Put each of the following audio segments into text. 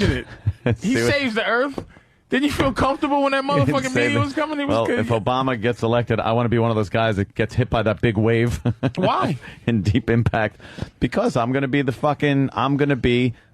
it. He saves the earth. Didn't you feel comfortable when that motherfucking meteor was coming? He was good. If Obama gets elected, I want to be one of those guys that gets hit by that big wave. Why? In Deep Impact. Because I'm going to be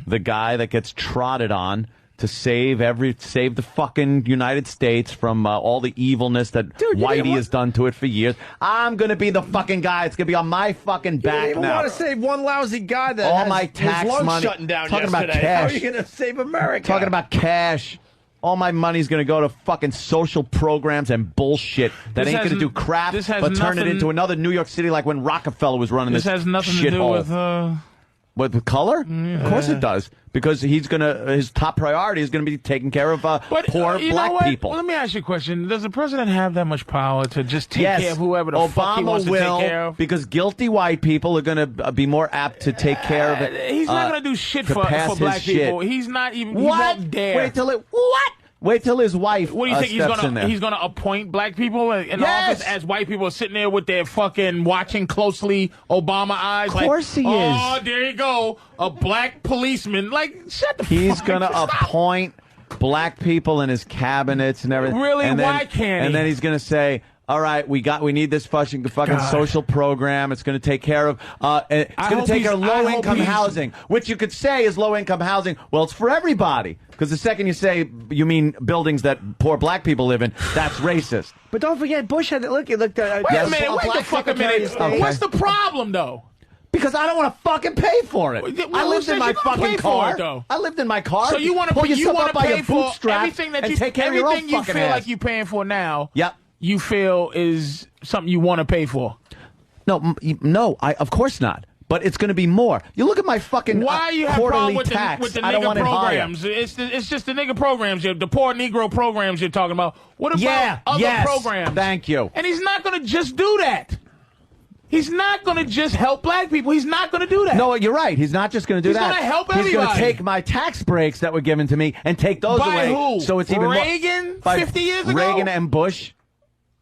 the guy that gets trotted on to save the fucking United States from all the evilness that Whitey has done to it for years. I'm going to be the fucking guy. It's going to be on my fucking back now. You don't even want to save one lousy guy that all has my tax his lungs money. shutting down Talking yesterday. about cash. How are you going to save America? Talking about cash. All my money's going to go to fucking social programs and bullshit that ain't going to do crap but turn it into another New York City like when Rockefeller was running this shithole. This has nothing to do with... With color? Yeah. Of course it does. Because his top priority is going to be taking care of poor black people. Well, let me ask you a question. Does the president have that much power to just take care of whoever the fuck he wants to take care of? Because guilty white people are going to be more apt to take care of it. He's not going to do shit for black people. He's not even... What? He won't dare. Wait till his wife What do you think he's gonna appoint black people in office as white people are sitting there with their fucking watching closely Obama eyes? Of course he is. Oh, there you go, a black policeman. Like, shut the fuck up. He's gonna appoint black people in his cabinets and everything. Really? Why can't he? And then he's gonna say, all right, we need this fucking social program. It's going to take care of it's going to take care of low-income housing, which you could say is low-income housing. Well, it's for everybody. Because the second you say you mean buildings that poor black people live in, that's racist. But don't forget, Bush had wait a minute, wait the fuck a minute. Okay. What's the problem, though? Because I don't want to fucking pay for it. I lived in my fucking car. I lived in my car. So you want to pay for everything that you feel like you're paying for now. Yep. You feel is something you want to pay for? No, of course not. But it's going to be more. You look at my fucking Why you have quarterly with tax. The I don't nigga want programs? It's just the nigga programs. The poor Negro programs you're talking about. What about other programs? Thank you. And he's not going to just do that. He's not going to just help black people. He's not going to do that. No, you're right. He's not just going to do that. He's going to help everybody. He's going to take my tax breaks that were given to me and take those away. By who? So it's even Reagan, 50 years ago? Reagan and Bush.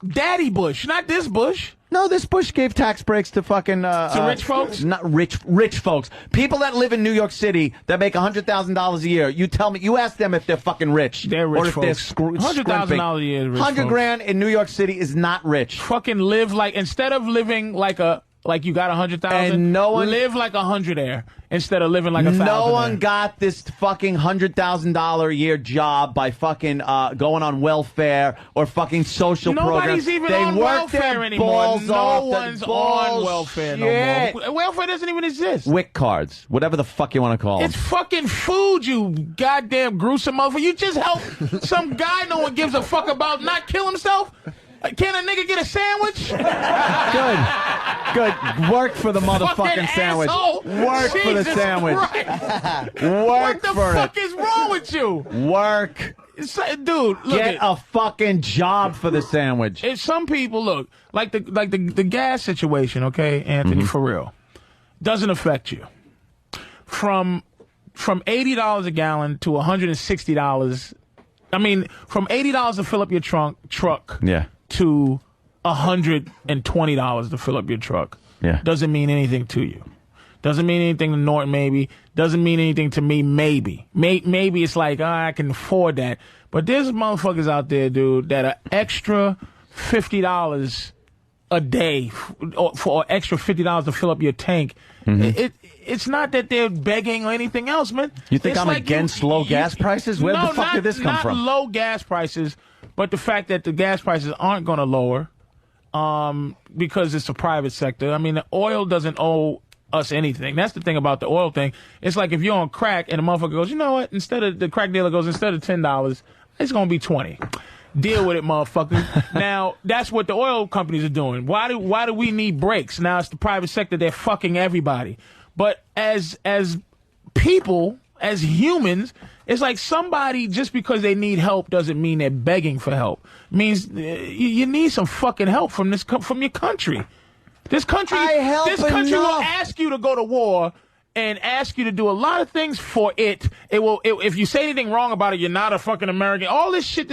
Daddy Bush, not this Bush. No, this Bush gave tax breaks to fucking... to rich folks? Not rich folks. People that live in New York City that make $100,000 a year. You ask them if they're fucking rich. They're rich or if folks. $100,000 a year is rich 100 grand in New York City is not rich. Fucking live instead of living like you got 100,000, and no one live like 100 instead of living like 1,000. No one got this fucking $100,000 a year job by fucking going on welfare or fucking social programs. Nobody's even on welfare anymore. No one's on welfare no more. Welfare doesn't even exist. WIC cards, whatever the fuck you want to call them. It's fucking food, you goddamn gruesome motherfucker. You just help some guy no one gives a fuck about not kill himself. Can a nigga get a sandwich? Good. Work for the motherfucking sandwich. Work for the sandwich. Work for it. What the fuck is wrong with you? Work. Dude, look. Get a fucking job for the sandwich. If some people, look, like the gas situation, okay, Anthony, for real, doesn't affect you. From $80 a gallon to $160. I mean, from $80 to fill up your truck. Yeah. To $120 to fill up your truck. Yeah. Doesn't mean anything to you. Doesn't mean anything to Norton, maybe. Doesn't mean anything to me, maybe. Maybe it's like, I can afford that. But there's motherfuckers out there, dude, that are extra $50 a day for extra $50 to fill up your tank. Mm-hmm. It's not that they're begging or anything else, man. You think I'm against low gas prices? Where the fuck did this come from? Not low gas prices, but the fact that the gas prices aren't going to lower because it's a private sector. I mean, the oil doesn't owe us anything. That's the thing about the oil thing. It's like if you're on crack and the motherfucker goes, you know what? Instead of $10, it's going to be $20. Deal with it, motherfucker. Now, that's what the oil companies are doing. Why do we need breaks? Now, it's the private sector. They're fucking everybody. But as people, as humans, it's like somebody, just because they need help doesn't mean they're begging for help. It means you need some fucking help from your country. This country will ask you to go to war and ask you to do a lot of things for it. If you say anything wrong about it, you're not a fucking American. All this shit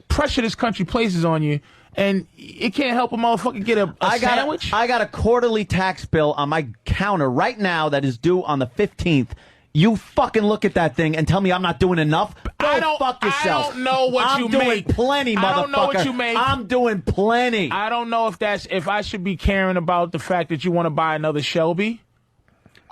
pressure this country places on you, and it can't help a motherfucker get a sandwich. I got a quarterly tax bill on my counter right now that is due on the 15th. You fucking look at that thing and tell me I'm not doing enough. Go fuck yourself. I don't know what you make. I'm doing plenty, motherfucker. I don't know what you make. I'm doing plenty. I don't know if I should be caring about the fact that you want to buy another Shelby.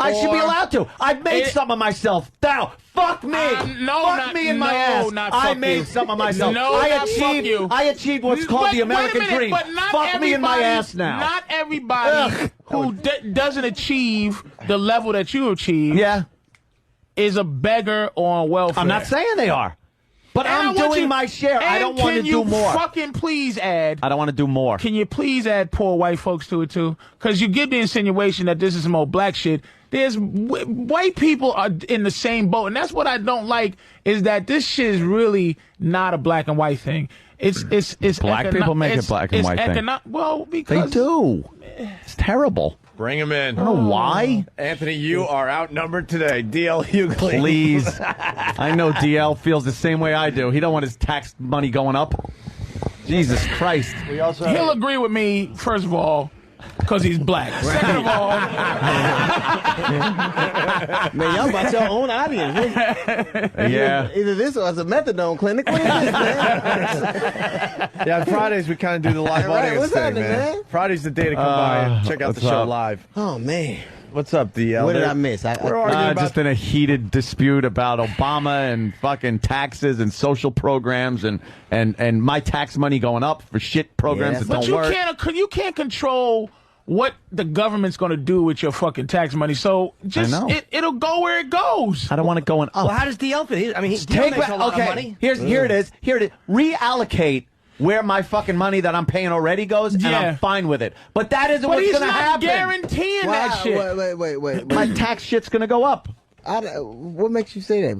I should be allowed to. I've made some of myself. Now, fuck me. Fuck me in my ass. I made some of myself. I achieved what's called the American dream. Fuck me in my ass now. Not everybody who doesn't achieve the level that you achieve is a beggar or on welfare. I'm not saying they are. But I'm doing my share. I don't want to do more. Can you fucking please add? I don't want to do more. Can you please add poor white folks to it too? Because you give the insinuation that this is some old black shit. There's white people are in the same boat, and that's what I don't like. Is that this shit is really not a black and white thing. It's black people make it black and white thing. Well, because they do. It's terrible. Bring him in. I don't know why. Anthony, you are outnumbered today. DL Hughley. Please. I know DL feels the same way I do. He don't want his tax money going up. Jesus Christ. He'll agree with me, first of all, because he's black. Second of all, man, y'all about your own audience. Yeah. Either this or it's a methadone clinic. What is this, man? Yeah, Fridays we kind of do the live audience what's thing, happening, man? Friday's the day to come by and check out the show live. Oh, man. What's up, DL? What did I miss? We're arguing about just in a heated dispute about Obama and fucking taxes and social programs and my tax money going up for shit programs that but don't work. You can't control what the government's going to do with your fucking tax money. So just it'll go where it goes. I don't want it going up. Well, how does DL fit? I mean, DL makes a lot of money. Here it is. Reallocate where my fucking money that I'm paying already goes, and I'm fine with it. But that isn't what's going to happen. But he's not guaranteeing that shit. Wait. My tax shit's going to go up. What makes you say that?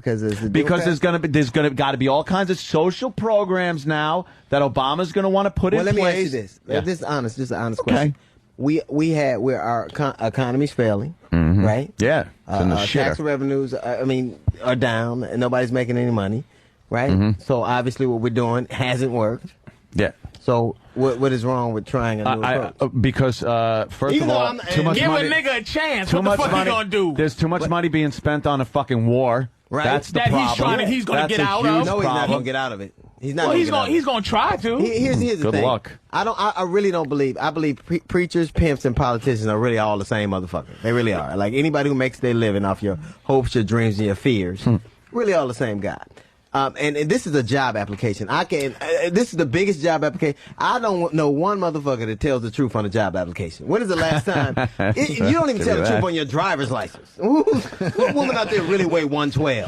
Because there's got to be all kinds of social programs now that Obama's going to want to put in place. Let me ask you this. Just an honest question. Where our economy's failing, right? Yeah, it's in the tax revenues, are down, and nobody's making any money, right? So obviously, what we're doing hasn't worked. Yeah. So what is wrong with trying a new approach? Because first of all, too much give money. Give a nigga a chance. What the fuck you gonna do? There's too much money being spent on a fucking war. Right. That's the problem. He's gonna get out No, of. he's not gonna get out of it. He's not. Well, he's gonna try to. Here's the Good thing. luck. I really don't believe. I believe preachers, pimps, and politicians are really all the same motherfucker. They really are. Like anybody who makes their living off your hopes, your dreams, and your fears, really all the same guy. And this is a job application. This is the biggest job application. I don't know one motherfucker that tells the truth on a job application. When is the last time? You don't even tell the truth on your driver's license. What woman out there really weigh 112?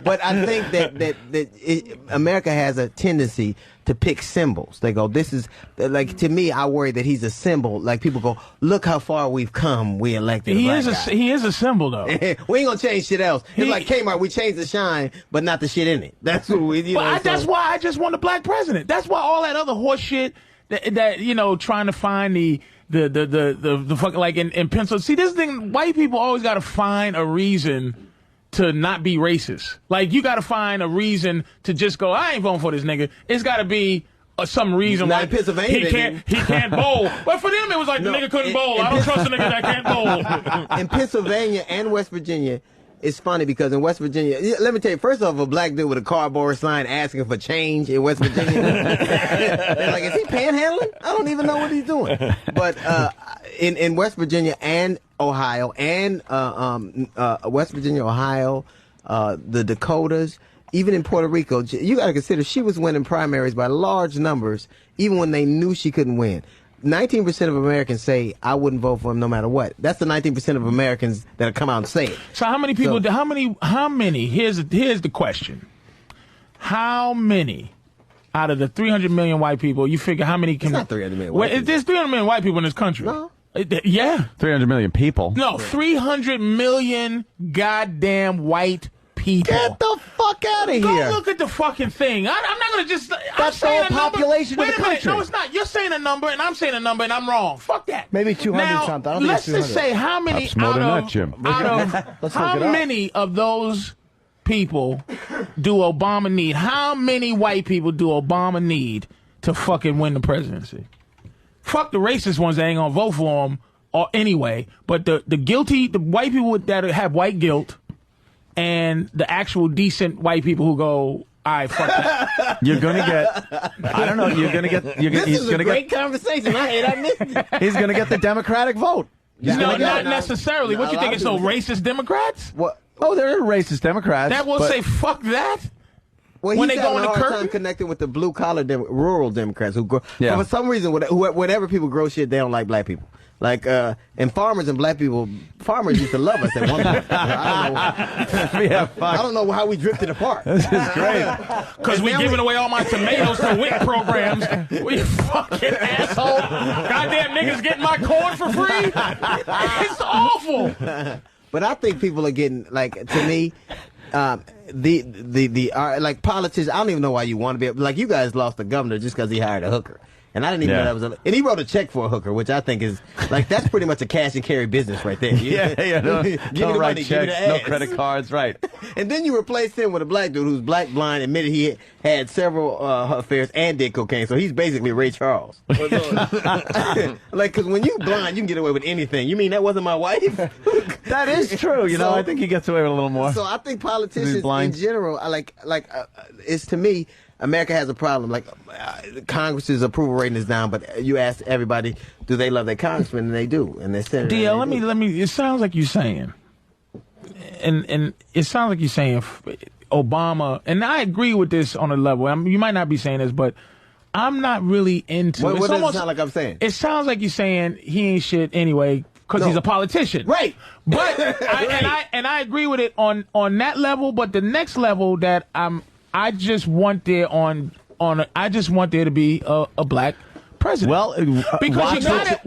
But I think that America has a tendency to pick symbols. They go, this is, like, to me, I worry that he's a symbol. Like, people go, look how far we've come, we elected He is a symbol, though. We ain't gonna change shit else. It's like Kmart, we changed the shine, but not the shit in it. That's what we, that's why I just want a black president. That's why all that other horse shit that trying to find the fucking, like, in Pennsylvania. See, this thing, white people always got to find a reason to not be racist. Like, you got to find a reason to just go, I ain't voting for this nigga. It's got to be some reason why Pennsylvania he can't bowl. But for them, it was like the nigga couldn't bowl. I don't trust a nigga that can't bowl. In Pennsylvania and West Virginia, it's funny because in West Virginia, let me tell you, first off, a black dude with a cardboard sign asking for change in West Virginia. They're like, is he panhandling? I don't even know what he's doing. But in West Virginia and Ohio and West Virginia, Ohio, the Dakotas, even in Puerto Rico, you got to consider she was winning primaries by large numbers, even when they knew she couldn't win. 19% of Americans say I wouldn't vote for him no matter what. That's the 19% of Americans that come out and say it. So how many people? How many? Here's the question. How many out of the 300 million white people you figure how many can? It's not 300 million. White people. There's 300 million white people in this country. No. Yeah. 300 million people. No, 300 million goddamn white people. Get the fuck out of here. Go look at the fucking thing. I'm not going to just... That's the whole population of the country. Wait a minute. No, it's not. You're saying a number, and I'm saying a number, and I'm wrong. Fuck that. Maybe 200 now, something. I don't think let's it's 200. just say how many how many of those people do Obama need? How many white people do Obama need to fucking win the presidency? Fuck the racist ones that ain't going to vote for him or anyway. But the white people that have white guilt, and the actual decent white people who go, all right, fuck that. You're gonna get. I don't know. You're gonna get. This is a great conversation. I missed it. He's gonna get the Democratic vote. No, not necessarily. What you think? It's no racist Democrats? What? Oh, there are racist Democrats That will say fuck that. Well, when he's they go having in a the hard curtain? time connecting with the blue-collar rural Democrats who grow. Yeah. For some reason, whenever people grow shit, they don't like black people. Like, and farmers and black people, farmers used to love us at one point. I don't know how we drifted apart. This is great. Because we giving away all my tomatoes to WIC programs. We fucking asshole. Goddamn niggas getting my corn for free. It's awful. But I think people are getting, like, to me, like politicians, I don't even know why you want to be, like, you guys lost the governor just because he hired a hooker. And I didn't even know that was and he wrote a check for a hooker, which I think is, like, that's pretty much a cash and carry business right there. No write checks, no credit cards, right. And then you replaced him with a black dude who's black, blind, admitted he had several affairs and did cocaine, so he's basically Ray Charles. Like, because when you blind, you can get away with anything. You mean that wasn't my wife? That is true. You know, I think he gets away with a little more. So I think politicians in general, it's to me, America has a problem. Like, Congress's approval rating is down, but you ask everybody, do they love their congressman? And they do. And they're senator. DL, let me. It sounds like you're saying, and it sounds like you're saying Obama. And I agree with this on a level. You might not be saying this, but I'm not really into. What does it sound like I'm saying? It sounds like you're saying he ain't shit anyway because he's a politician, right? But I agree with it on that level. But the next level that I just want there I just want there to be a black president. Well, because you gotta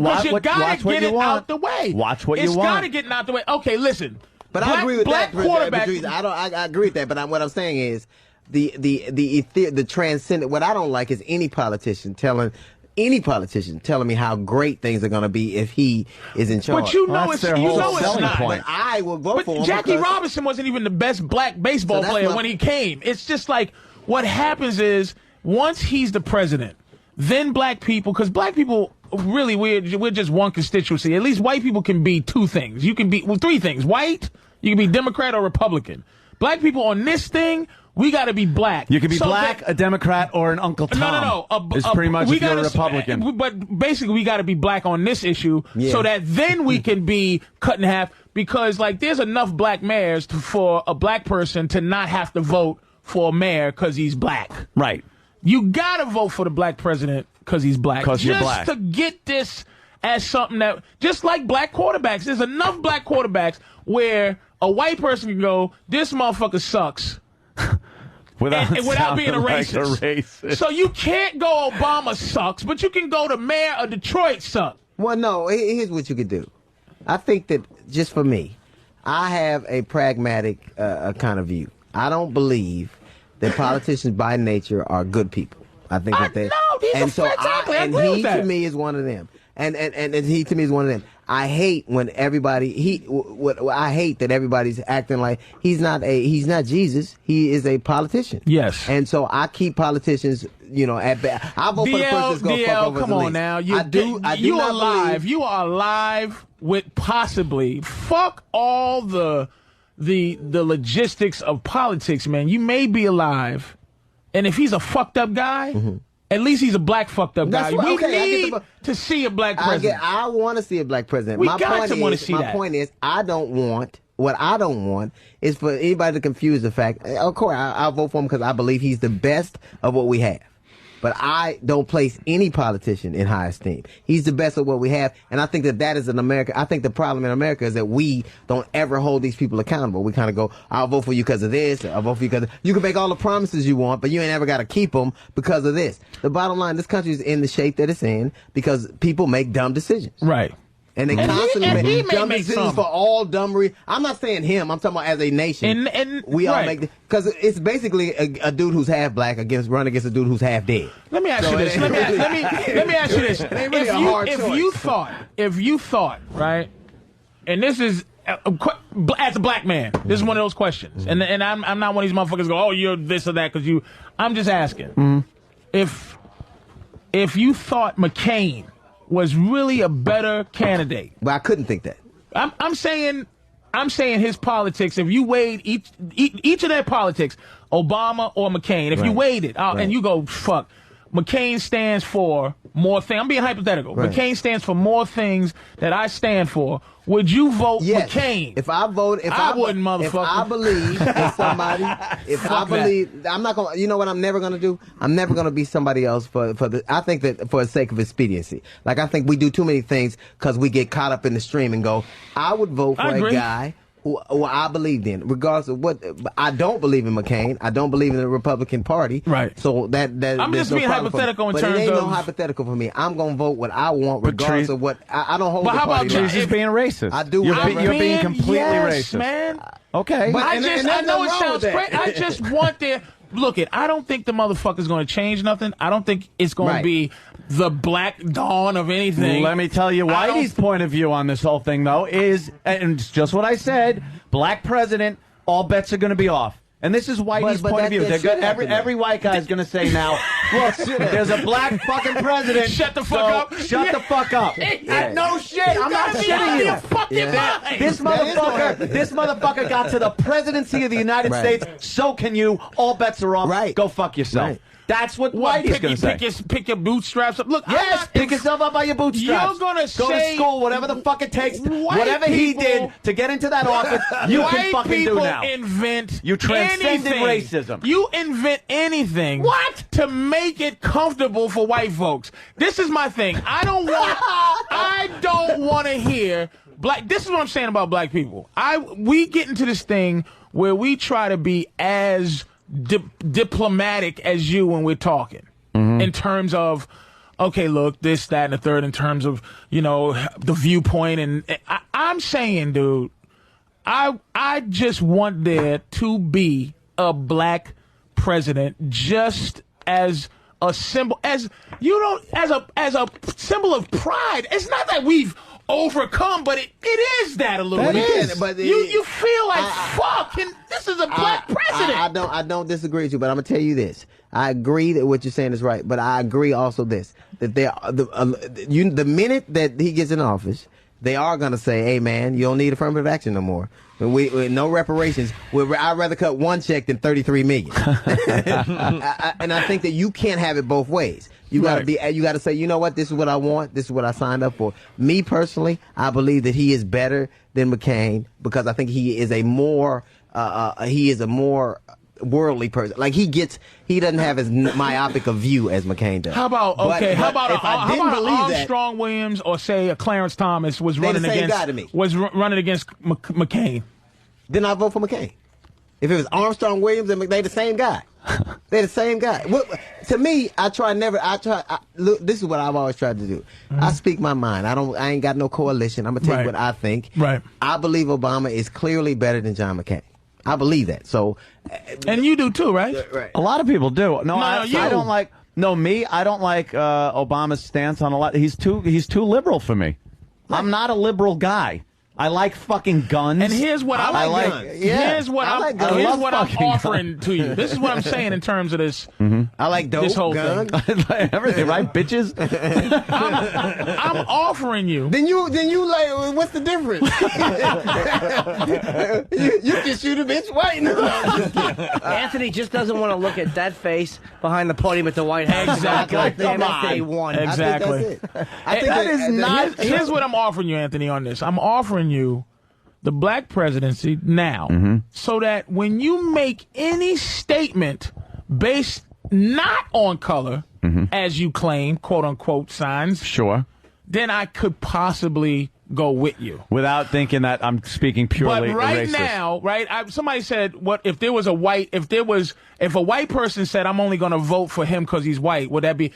get it out the way. Watch what you want. It's gotta get out the way. Okay, listen. But I agree with that. Quarterback. I agree with that. But what I'm saying is the transcendent. What I don't like is any politician telling me how great things are going to be if he is in charge. But you know it's selling not. point. But I will vote for him. Jackie Robinson wasn't even the best black baseball player when he came. It's just like what happens is once he's the president, then black people, because black people really we're just one constituency. At least white people can be two things. You can be three things. White, you can be Democrat or Republican. Black people on this thing, we got to be black. You can be black, a Democrat, or an Uncle Tom. No. It's pretty much if you're a Republican. But basically, we got to be black on this issue so that then we can be cut in half. Because, like, there's enough black mayors for a black person to not have to vote for a mayor because he's black. Right. You got to vote for the black president because he's black. Because you're black. Just to get this as something that, just like black quarterbacks, there's enough black quarterbacks where a white person can go, this motherfucker sucks. without being a racist. So you can't go Obama sucks, but you can go to mayor of Detroit sucks. Well, no, here's what you could do. I think that, just for me, I have a pragmatic kind of view. I don't believe that politicians by nature are good people. I think that they... No, these are exactly. I agree with that. To me is one of them. And he to me is one of them. I hate when everybody I hate that everybody's acting like he's not Jesus. He is a politician. Yes. And so I keep politicians, at bay. I vote for the person that's going to fuck over come the on least. now. I do not alive. believe. You are alive with possibly fuck all the logistics of politics, man. You may be alive, and if he's a fucked up guy. Mm-hmm. At least he's a black fucked up guy. We need to see a black president. I want to see a black president. My point is, I don't want is for anybody to confuse the fact. Of course, I'll vote for him because I believe he's the best of what we have. But I don't place any politician in high esteem. He's the best of what we have. And I think that is in America. I think the problem in America is that we don't ever hold these people accountable. We kind of go, I'll vote for you because of this. I'll vote for you because you can make all the promises you want, but you ain't ever got to keep them because of this. The bottom line, this country is in the shape that it's in because people make dumb decisions. Right. And they constantly make dumb decisions for all dumb reasons. I'm not saying him. I'm talking about as a nation. And we all make because it's basically a dude who's half black run against a dude who's half dead. Let me ask you this. Let me ask you this. If you thought, right, and this is as a black man, this is one of those questions, and I'm not one of these motherfuckers go, oh, you're this or that because you. I'm just asking if you thought McCain was really a better candidate. But I couldn't think that. I'm saying his politics. If you weighed each of their politics, Obama or McCain, if you weighed it out and you go, fuck, McCain stands for more things. I'm being hypothetical. Right. McCain stands for more things that I stand for. Would you vote McCain? If I vote, I wouldn't, motherfucker. If I believe in somebody, I'm not gonna. You know what? I'm never gonna do. I'm never gonna be somebody else for the. I think that for the sake of expediency, like I think we do too many things because we get caught up in the stream and go. I would vote for a guy who I believed in, regardless of what. I don't believe in McCain. I don't believe in the Republican Party. Right. So that I'm just being hypothetical in terms of. But it ain't no hypothetical for me. I'm gonna vote what I want, regardless of what. I don't hold. But the how party about line. Just being racist? I do. You're being completely racist, man. Okay. But I know it sounds crazy. I just want their. Look, I don't think the motherfucker's going to change nothing. I don't think it's going to be the black dawn of anything. Let me tell you, Whitey's point of view on this whole thing, though, is, and it's just what I said, black president, all bets are going to be off. And this is Whitey's point of view. Every white guy is going to say now, look, there's a black fucking president. Shut the fuck up. Shut the fuck up. No shit. I'm not shitting you. This motherfucker got to the presidency of the United States. So can you. All bets are off. Right. Go fuck yourself. Right. That's what Whitey's going to say. Pick your bootstraps up. Look, yes, pick yourself up by your bootstraps. You're going to go to school, whatever the fuck it takes. Whatever he did to get into that office, you can fucking do now. You transcended racism. You invent anything. What? To make it comfortable for white folks. This is my thing. I don't want to hear black. This is what I'm saying about black people. We get into this thing where we try to be as diplomatic as you when we're talking in terms of, okay, look, this, that, and the third, in terms of, the viewpoint. And I'm saying, dude, I just want there to be a black president just as a symbol, as a symbol of pride. It's not that we've overcome, but it is that a little bit. But you feel like fuck, and this is a black president. I don't disagree with you, but I'm gonna tell you this. I agree that what you're saying is right, but I agree also that the minute that he gets in office, they are gonna say, "Hey, man, you don't need affirmative action no more. We no reparations. I'd rather cut one check than 33 million." And I think that you can't have it both ways. You gotta say, you know what, this is what I want, this is what I signed up for. Me personally, I believe that he is better than McCain because I think he is a more worldly person. Like he doesn't have as myopic a view as McCain does. How about Armstrong Williams or say a Clarence Thomas was running against McCain? Then I vote for McCain. If it was Armstrong Williams and they the same guy. They're the same guy. To me, look, this is what I've always tried to do. I speak my mind. I ain't got no coalition. I'm gonna tell you what I think. Right. I believe Obama is clearly better than John McCain. I believe that. So, and you do too, right? Right. A lot of people do. I don't like. No, me. I don't like Obama's stance on a lot. He's too liberal for me. Right. I'm not a liberal guy. I like fucking guns. And here's what I like. Guns. Yeah. Here's what I'm offering to you. This is what I'm saying in terms of this. I like dope, this whole guns, thing. Everything, right, bitches? I'm offering you. Then you like, what's the difference? you can shoot a bitch white. Anthony just doesn't want to look at that face behind the podium at the White House. Exactly. Come on. Day one. Exactly. I think that is not. Here's what I'm offering you, Anthony, on this. I'm offering you the black presidency now so that when you make any statement based not on color, as you claim, quote unquote, signs, sure, then I could possibly go with you without thinking that I'm speaking purely. But right racist. now, somebody said, "What if there was a white? If a white person said I'm only going to vote for him because he's white? Would that be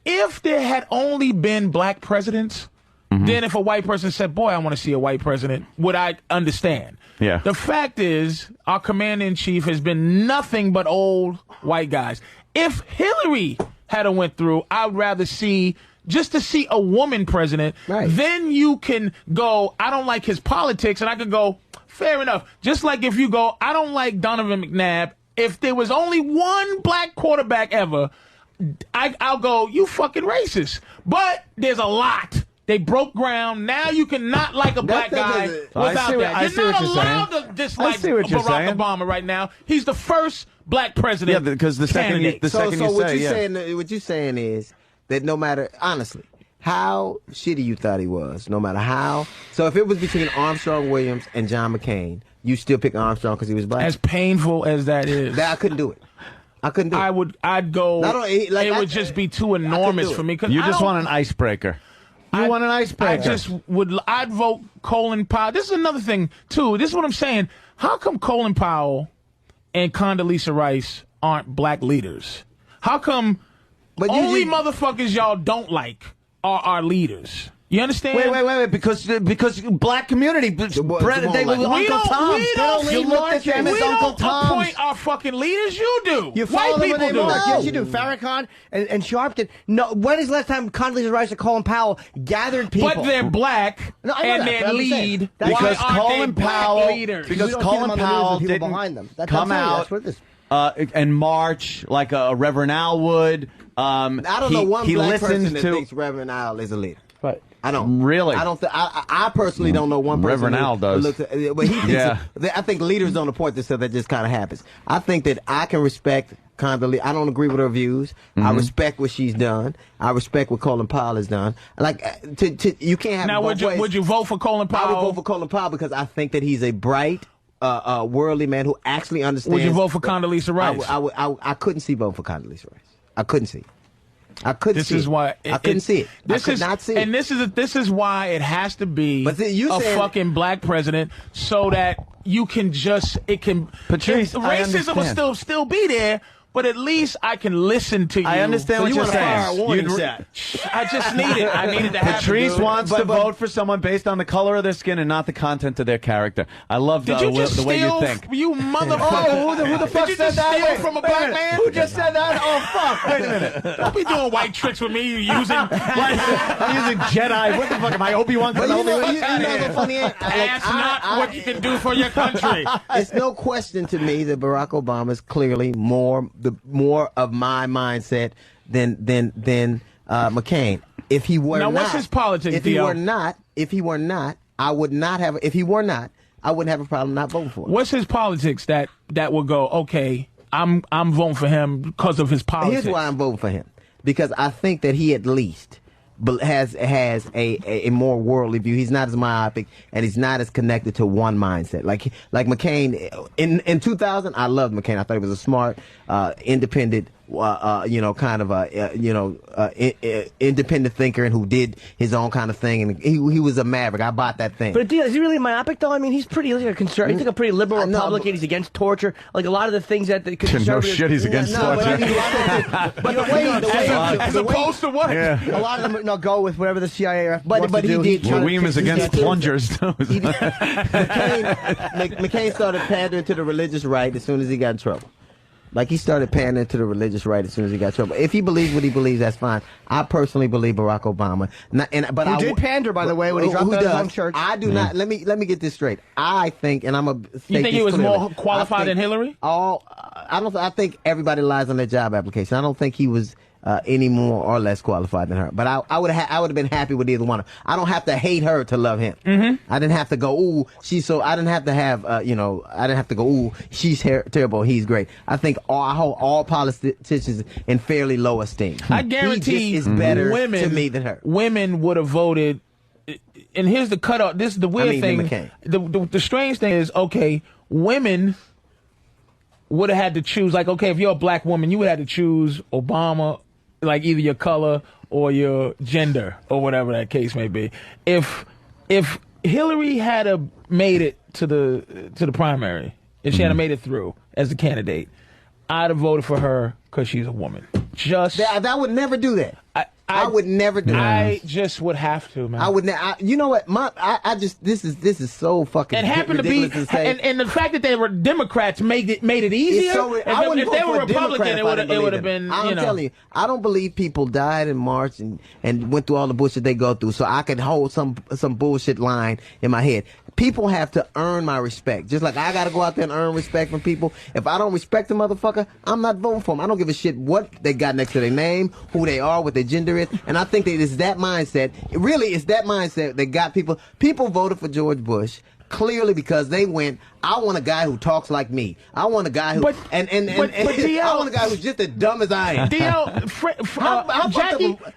if there had only been black presidents?" Then if a white person said, boy, I want to see a white president, would I understand? Yeah. The fact is, our commander-in-chief has been nothing but old white guys. If Hillary had went through, I would rather see, just to see a woman president, then you can go, I don't like his politics, and I can go, fair enough. Just like if you go, I don't like Donovan McNabb, if there was only one black quarterback ever, I'll go, you fucking racist. But there's a lot. They broke ground. Now you cannot like a black guy without that. You're not allowed to dislike Barack Obama right now. He's the first black president. Yeah, because the second you say, what you're saying is that no matter, honestly, how shitty you thought he was, no matter how. So if it was between Armstrong Williams and John McCain, you still pick Armstrong because he was black? As painful as that is. I couldn't do it. I couldn't do it. I'd go, it would just be too enormous for me. You just want an icebreaker. You want an icebreaker. I'd vote Colin Powell. This is another thing, too. This is what I'm saying. How come Colin Powell and Condoleezza Rice aren't black leaders? How come only motherfuckers y'all don't like are our leaders? You understand? Wait. Because black community, they were Uncle Tom. You look at them as Uncle Tom. We don't appoint our fucking leaders. You do. You follow White them people do. Yes, you do. Farrakhan and Sharpton. No, when is the last time Condoleezza Rice or Colin Powell gathered people? But they're black and they lead. Because Colin Powell, because Colin Powell didn't come out and march like a Reverend Al would. I don't know one black person that thinks Reverend Al is a leader. Right. I don't. Really? I don't. I personally don't know one person. Reverend Al does. But he thinks I think leaders don't appoint themselves. That just kind of happens. I think that I can respect Condoleezza. I don't agree with her views. I respect what she's done. I respect what Colin Powell has done. Like, you can't have. Now, would you vote for Colin Powell? I would vote for Colin Powell because I think that he's a bright, worldly man who actually understands. Would you vote for Condoleezza Rice? I couldn't see vote for Condoleezza Rice. I couldn't see. I couldn't see. This is why I couldn't see it. I could not see it. And this is why it has to be a fucking black president, so that you can Patrice, racism will still be there. But at least I can listen to you. I understand what you're saying. I just need it. I needed to have Patrice wants to vote for someone based on the color of their skin and not the content of their character. I love the way you think. You motherfucker. Who the fuck said that? Did you just steal from a black man? Who just said that? Oh, fuck. Wait a minute. Don't be doing white tricks with me. I'm using Jedi. What the fuck? Am I Obi-Wan Kenobi? That's not what you can do for your country. It's no question to me that Barack Obama is clearly more of my mindset than McCain. If he were not, what's his politics? If he were not, I would not have. If he were not, I wouldn't have a problem not voting for him. What's his politics that would go? Okay, I'm voting for him because of his politics. Here's why I'm voting for him, because I think that he at least has a more worldly view. He's not as myopic and he's not as connected to one mindset. Like McCain in 2000, I loved McCain. I thought he was a smart, independent, independent thinker and who did his own kind of thing. And he was a maverick. I bought that thing. But is he really myopic though? I mean, he's pretty like a conservative. He's like a pretty liberal Republican. He's against torture. Like a lot of the things that the conservatives. No shit, he's against torture. But the way as opposed to what? Yeah. A lot of them go with whatever the CIA or but he did. William is against plungers. McCain started pandering to the religious right as soon as he got in trouble. Like, he started pandering to the religious right as soon as he got in trouble. If he believes what he believes, that's fine. I personally believe Barack Obama. Who did pander, by the way, when he dropped out of his own church. I do not. Let me get this straight. I think, and I'm a. You think he was more qualified than Hillary? I think everybody lies on their job application. I don't think he was any more or less qualified than her. But I would have been happy with either one of them. I don't have to hate her to love him. I didn't have to go, ooh, she's so. I didn't have to have, I didn't have to go, ooh, she's terrible, he's great. I hold all politicians in fairly low esteem. I guarantee he just is better to me than her. Women would have voted. And here's the cutoff. This is the weird thing. The strange thing is, okay, women would have had to choose. Like, okay, if you're a black woman, you would have to choose Obama, like either your color or your gender or whatever that case may be. If Hillary had made it to the primary, if she had made it through as a candidate, I'd have voted for her because she's a woman. I would never do that. I would never do that. I just would have to, man. I would. You know what? This is so fucking. It happened to be, and the fact that they were Democrats made it easier. If they were Republican, it would have been. I'm telling you, I don't believe people died in March and went through all the bullshit they go through. So I could hold some bullshit line in my head. People have to earn my respect. Just like I got to go out there and earn respect from people. If I don't respect the motherfucker, I'm not voting for him. I don't give a shit what they got next to their name, who they are, what their gender is. And I think that it's that mindset. It's that mindset that got people. People voted for George Bush clearly because they went, I want a guy who talks like me. I want a guy who, I want a guy who's just as dumb as I am.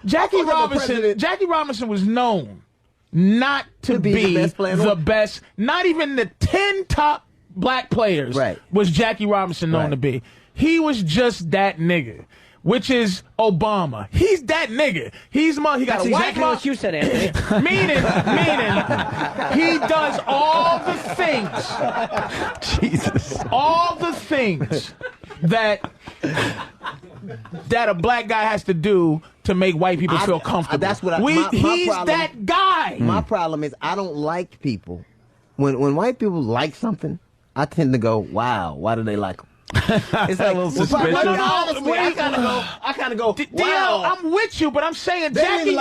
Jackie Robinson was known not to be the best, not even the 10 top black players was Jackie Robinson known to be. He was just that nigga. Which is Obama. He's that nigga. He got That's a exactly white what you said, Anthony. meaning, he does all the things. Jesus. All the things that a black guy has to do to make white people feel comfortable. That's what he's problem, that guy. My problem is I don't like people. When white people like something, I tend to go, wow, why do they like them? It's like a little suspicious. I kind of go. Wow. I'm with you, but I'm saying Jackie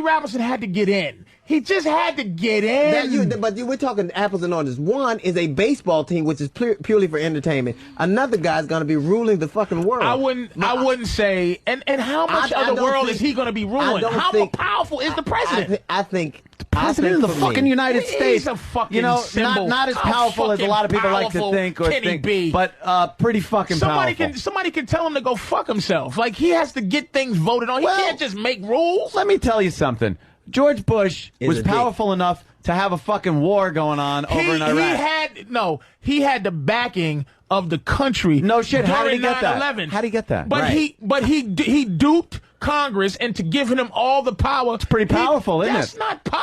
Robinson had to get in. He just had to get in. But we're talking apples and oranges. One is a baseball team, which is purely for entertainment. Another guy's going to be ruling the fucking world. I wouldn't say. And how much of the world is he going to be ruling? How powerful is the president? I think president of the fucking United States. He's a fucking symbol. Not as powerful as a lot of people like to think or think, but pretty fucking powerful. Somebody can tell him to go fuck himself. Like, he has to get things voted on. He can't just make rules. Let me tell you something. George Bush was powerful enough to have a fucking war going on over in Iraq. He had the backing of the country. No shit. How did he get 9/11. that? How did he get that? But he duped Congress into giving him all the power. It's pretty powerful, isn't it? That's not power.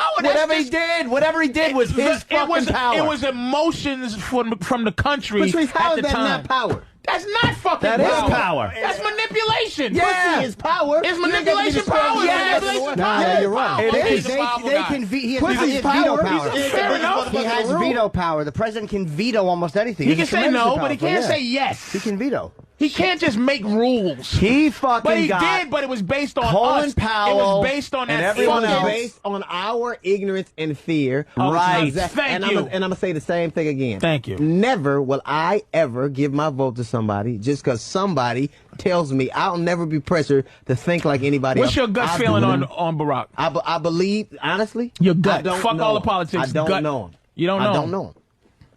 Whatever he did was his fucking power. It was emotions from the country Patrice, how at is the that time. not power? That's not fucking power. That is power. That's manipulation. Yeah. Pussy is power. Is manipulation power? Yes. Manipulation Nah, power. You're right. He has veto power. Fair enough. He has veto power. The president can veto almost anything. He can say no, but he can't say yes. He can veto. He can't just make rules. He fucking But he got did, but it was based on Colin us. Powell It was based on and that everyone fucking- else. Based on our ignorance and fear. Right. Thank you. And I'm going to say the same thing again. Thank you. Never will I ever give my vote to somebody just because somebody tells me. I'll never be pressured to think like anybody else. What's your gut feeling on Barack? I believe, honestly. Your gut. I don't Fuck know all the him. politics. I don't Gut. know him. You don't know I him. don't know him.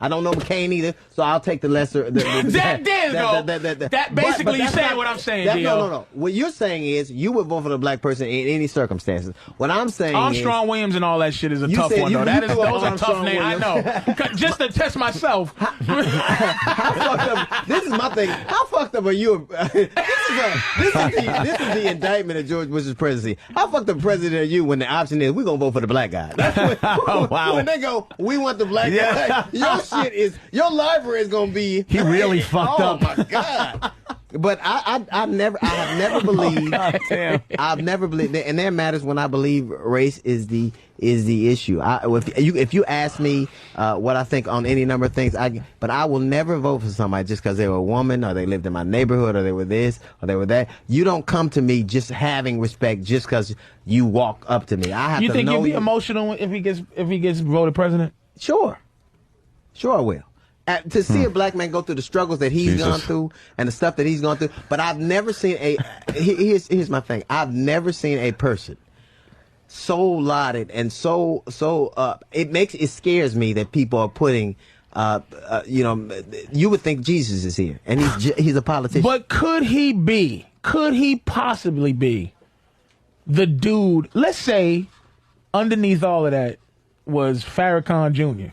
I don't know McCain either, so I'll take the lesser. That basically you're saying what I'm saying, Gio. No. What you're saying is you would vote for the black person in any circumstances. What I'm saying Armstrong Williams and all that shit is a tough one, though. Those are tough names. I know. Just to test myself. How fucked up? This is my thing. How fucked up are you? This is the indictment of George Bush's presidency. How fucked up president are you when the option is we're gonna vote for the black guy? Wow. When they go, we want the black guy. Your shit is your library is gonna be. He really fucked up. Oh my god! But I have never believed. I've never believed, and there matters when I believe race is the issue. If you ask me what I think on any number of things, but I will never vote for somebody just because they were a woman or they lived in my neighborhood or they were this or they were that. You don't come to me just having respect just because you walk up to me. I have You to think know you'll be emotional if he gets voted president? Sure I will. To see a black man go through the struggles that he's gone through and the stuff that he's gone through, but I've never seen here's my thing. I've never seen a person so lauded and so it scares me that people are putting you would think Jesus is here and he's a politician. But could he possibly be the dude? Let's say underneath all of that was Farrakhan Jr.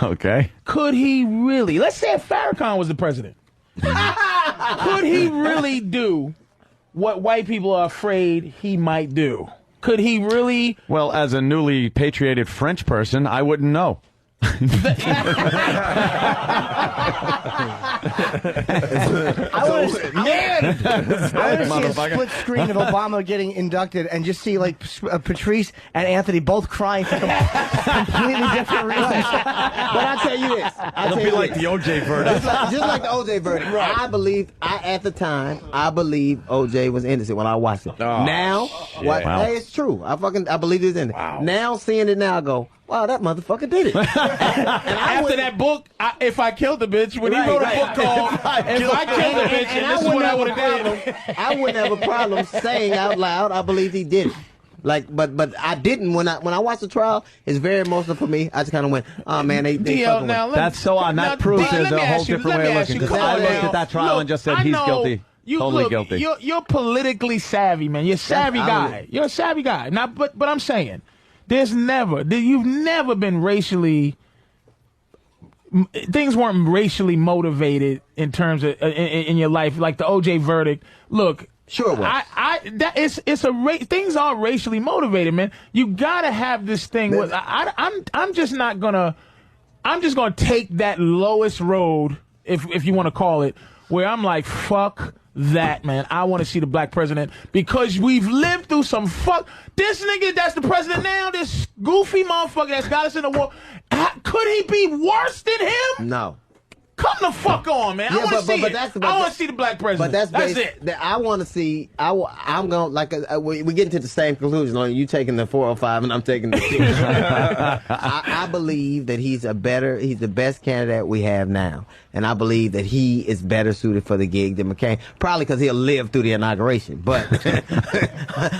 Okay. Could he really? Let's say if Farrakhan was the president. Could he really do what white people are afraid he might do? Could he really? Well, as a newly patrioted French person, I wouldn't know. I want to see a split screen of Obama getting inducted and just see like Patrice and Anthony both crying for completely different reasons. But I'll tell you this. It'll be like the OJ verdict. Just like the OJ verdict. Right. At the time, I believe OJ was innocent when I watched it. Oh, now, hey, it's true. I believe it's innocent. Wow. Now, seeing it now, I go, wow, that motherfucker did it. After that book, If I Killed the Bitch, when he wrote a book called If I Killed the Bitch, and this is what I would have done. I wouldn't have a problem saying out loud, I believe he did it. Like, but I didn't when I watched the trial. It's very emotional for me. I just kind of went, oh man, they fucking went. That's so odd. That proves there's a whole different way of looking. Because I looked at that trial and just said he's guilty. Totally guilty. You're politically savvy, man. You're a savvy guy. You're a savvy guy. Now, but I'm saying, you've never been racially. Things weren't racially motivated in terms of in your life, like the OJ verdict. Look. Sure it was. Things are racially motivated, man. You gotta have this thing with I'm just gonna take that lowest road, if you want to call it, where I'm like, fuck that, man. I want to see the black president because we've lived through some this nigga that's the president now, this goofy motherfucker that's got us in the war. Could he be worse than him? No. Come the fuck on, man. I want to see it. I want to see the black president. But that's it. I want to see. I'm going we get into the same conclusion on you taking the 405 and I'm taking the 2. I believe that he's the best candidate we have now, and I believe that he is better suited for the gig than McCain. Probably because he'll live through the inauguration, but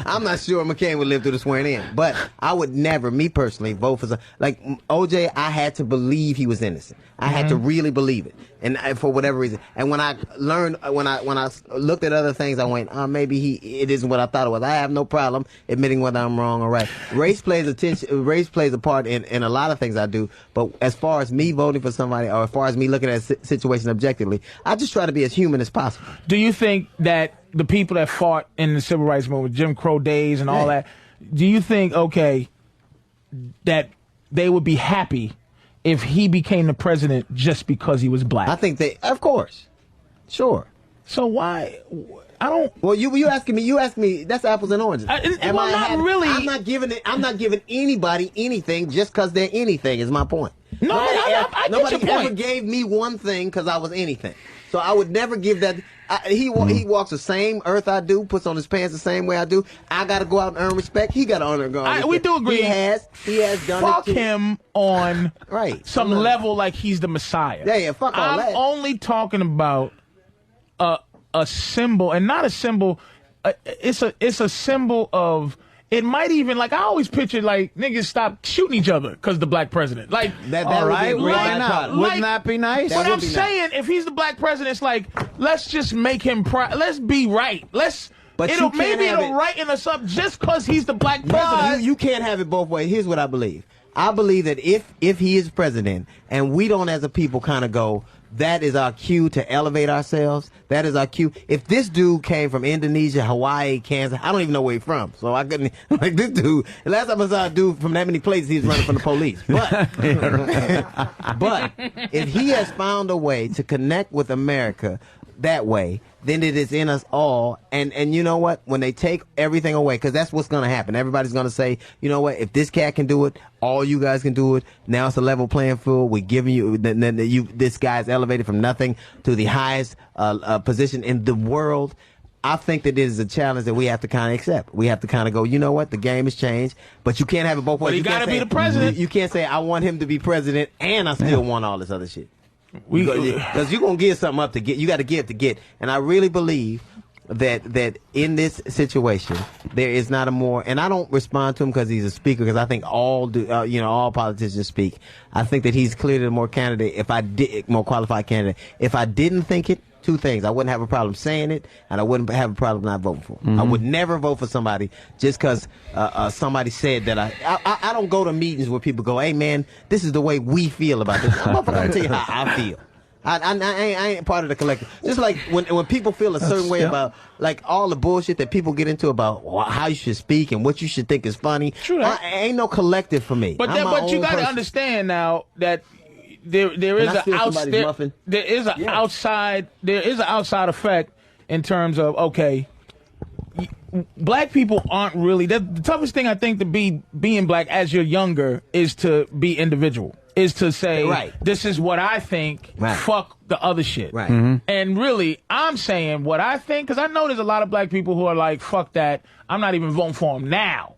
I'm not sure McCain would live through the swearing in. But I would never, me personally, vote for like OJ. I had to believe he was innocent. I had to really believe it, and for whatever reason. And when I learned, when I looked at other things, I went, maybe it isn't what I thought it was. I have no problem admitting whether I'm wrong or right. Race plays a part in a lot of things I do. But as far as me voting for somebody, or as far as me looking at a situation objectively, I just try to be as human as possible. Do you think that the people that fought in the civil rights movement, Jim Crow days and all that, do you think, that they would be happy if he became the president just because he was black? I think of course. Sure. So why? I don't. Well, you asking me. That's apples and oranges. I'm not giving anybody anything just because they're anything. Is my point. No, I get nobody your point. ever gave me one thing because I was anything. So I would never give that. He walks the same earth I do, puts on his pants the same way I do. I got to go out and earn respect. He got to earn respect. We do agree. He has done fuck it. Fuck him on some level like he's the Messiah. Yeah, fuck all that. I'm only talking about a symbol, and not a symbol. It's a symbol of. It might even, like, I always picture, like, niggas stop shooting each other because the black president. Like, that all right, why not? Wouldn't that be nice? But I'm saying, if he's the black president, it's like, let's just make him let's be right. Maybe it'll righten us up just because he's the black president. You can't have it both ways. Here's what I believe. I believe that if he is president, and we don't as a people kind of go, that is our cue to elevate ourselves. That is our cue. If this dude came from Indonesia, Hawaii, Kansas, I don't even know where he's from. So I couldn't, like this dude, the last time I saw a dude from that many places, he was running from the police. But if he has found a way to connect with America that way, then it is in us all. And you know what? When they take everything away, because that's what's going to happen. Everybody's going to say, you know what? If this cat can do it, all you guys can do it. Now it's a level playing field. We're giving you, this guy's elevated from nothing to the highest position in the world. I think that it is a challenge that we have to kind of accept. We have to kind of go, you know what? The game has changed, but you can't have it both ways. But he got to be the president. You can't say, I want him to be president and I still want all this other shit. Because you're going to give something up to get. You got to give to get. And I really believe that in this situation, there is not a more, and I don't respond to him because he's a speaker, because I think all politicians speak. I think that he's clearly the more qualified candidate. If I didn't think it, two things. I wouldn't have a problem saying it, and I wouldn't have a problem not voting for him. I would never vote for somebody just because somebody said that. I don't go to meetings where people go, hey, man, this is the way we feel about this. I'm going to tell you how I feel. I ain't part of the collective. Just like when people feel a certain way about, like, all the bullshit that people get into about how you should speak and what you should think is funny. True that. Ain't no collective for me. But you got to understand now that there is Can I steal somebody's muffin? there is an outside effect in terms of black people aren't really the toughest thing I think to being black as you're younger is to be individual. Is to say, this is what I think, fuck the other shit. Right. And really, I'm saying what I think, because I know there's a lot of black people who are like, fuck that, I'm not even voting for him now.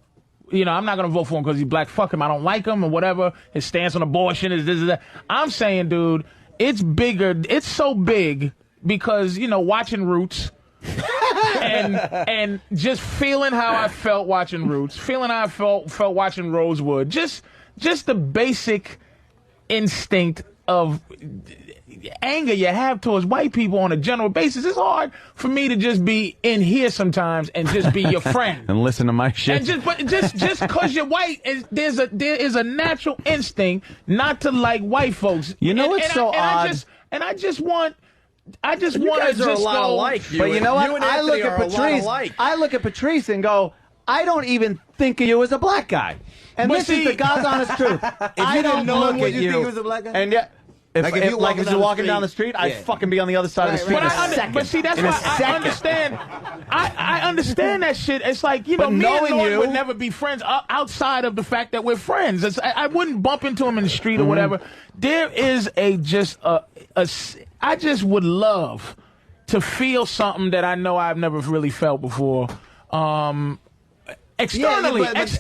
You know, I'm not going to vote for him because he's black, fuck him, I don't like him, or whatever, his stance on abortion is this, that. I'm saying, dude, it's bigger, it's so big, because, you know, watching Roots, and just feeling how I felt watching Roots, feeling how I felt watching Rosewood, just the basic instinct of anger you have towards white people on a general basis. It's hard for me to just be in here sometimes and just be your friend and listen to my shit. And just because you're white, there is a natural instinct not to like white folks. You know what's so odd? I just want to just are a lot go. alike. But you know what? You and I look Anthony at are a lot Patrice. alike. I look at Patrice and go, I don't even think of you as a black guy. And But this see- is the God's honest truth. I don't know him, look would at you you. think he was a black guy? And yet, Like if you're walking down the street, I'd yeah. fucking be on the other side of the street But in a second. but see, that's In a why I second. understand. I understand that shit. It's like, you know, But me and knowing Lloyd you- would never be friends outside of the fact that we're friends. I wouldn't bump into him in the street Mm-hmm. or whatever. There is I just would love to feel something that I know I've never really felt before. Externally, but that's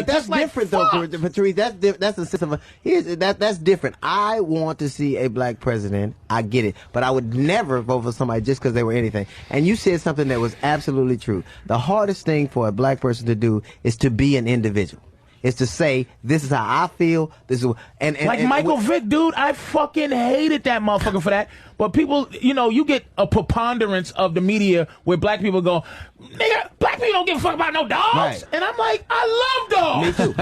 just like, different fuck. though, Patrice. That's the system. That's different. I want to see a black president. I get it, but I would never vote for somebody just because they were anything. And you said something that was absolutely true. The hardest thing for a black person to do is to be an individual. Is to say, this is how I feel. This is and Michael Vick, dude, I fucking hated that motherfucker for that. But people, you know, you get a preponderance of the media where black people go, nigga, black people don't give a fuck about no dogs. Right. And I'm like, I love dogs. Me too.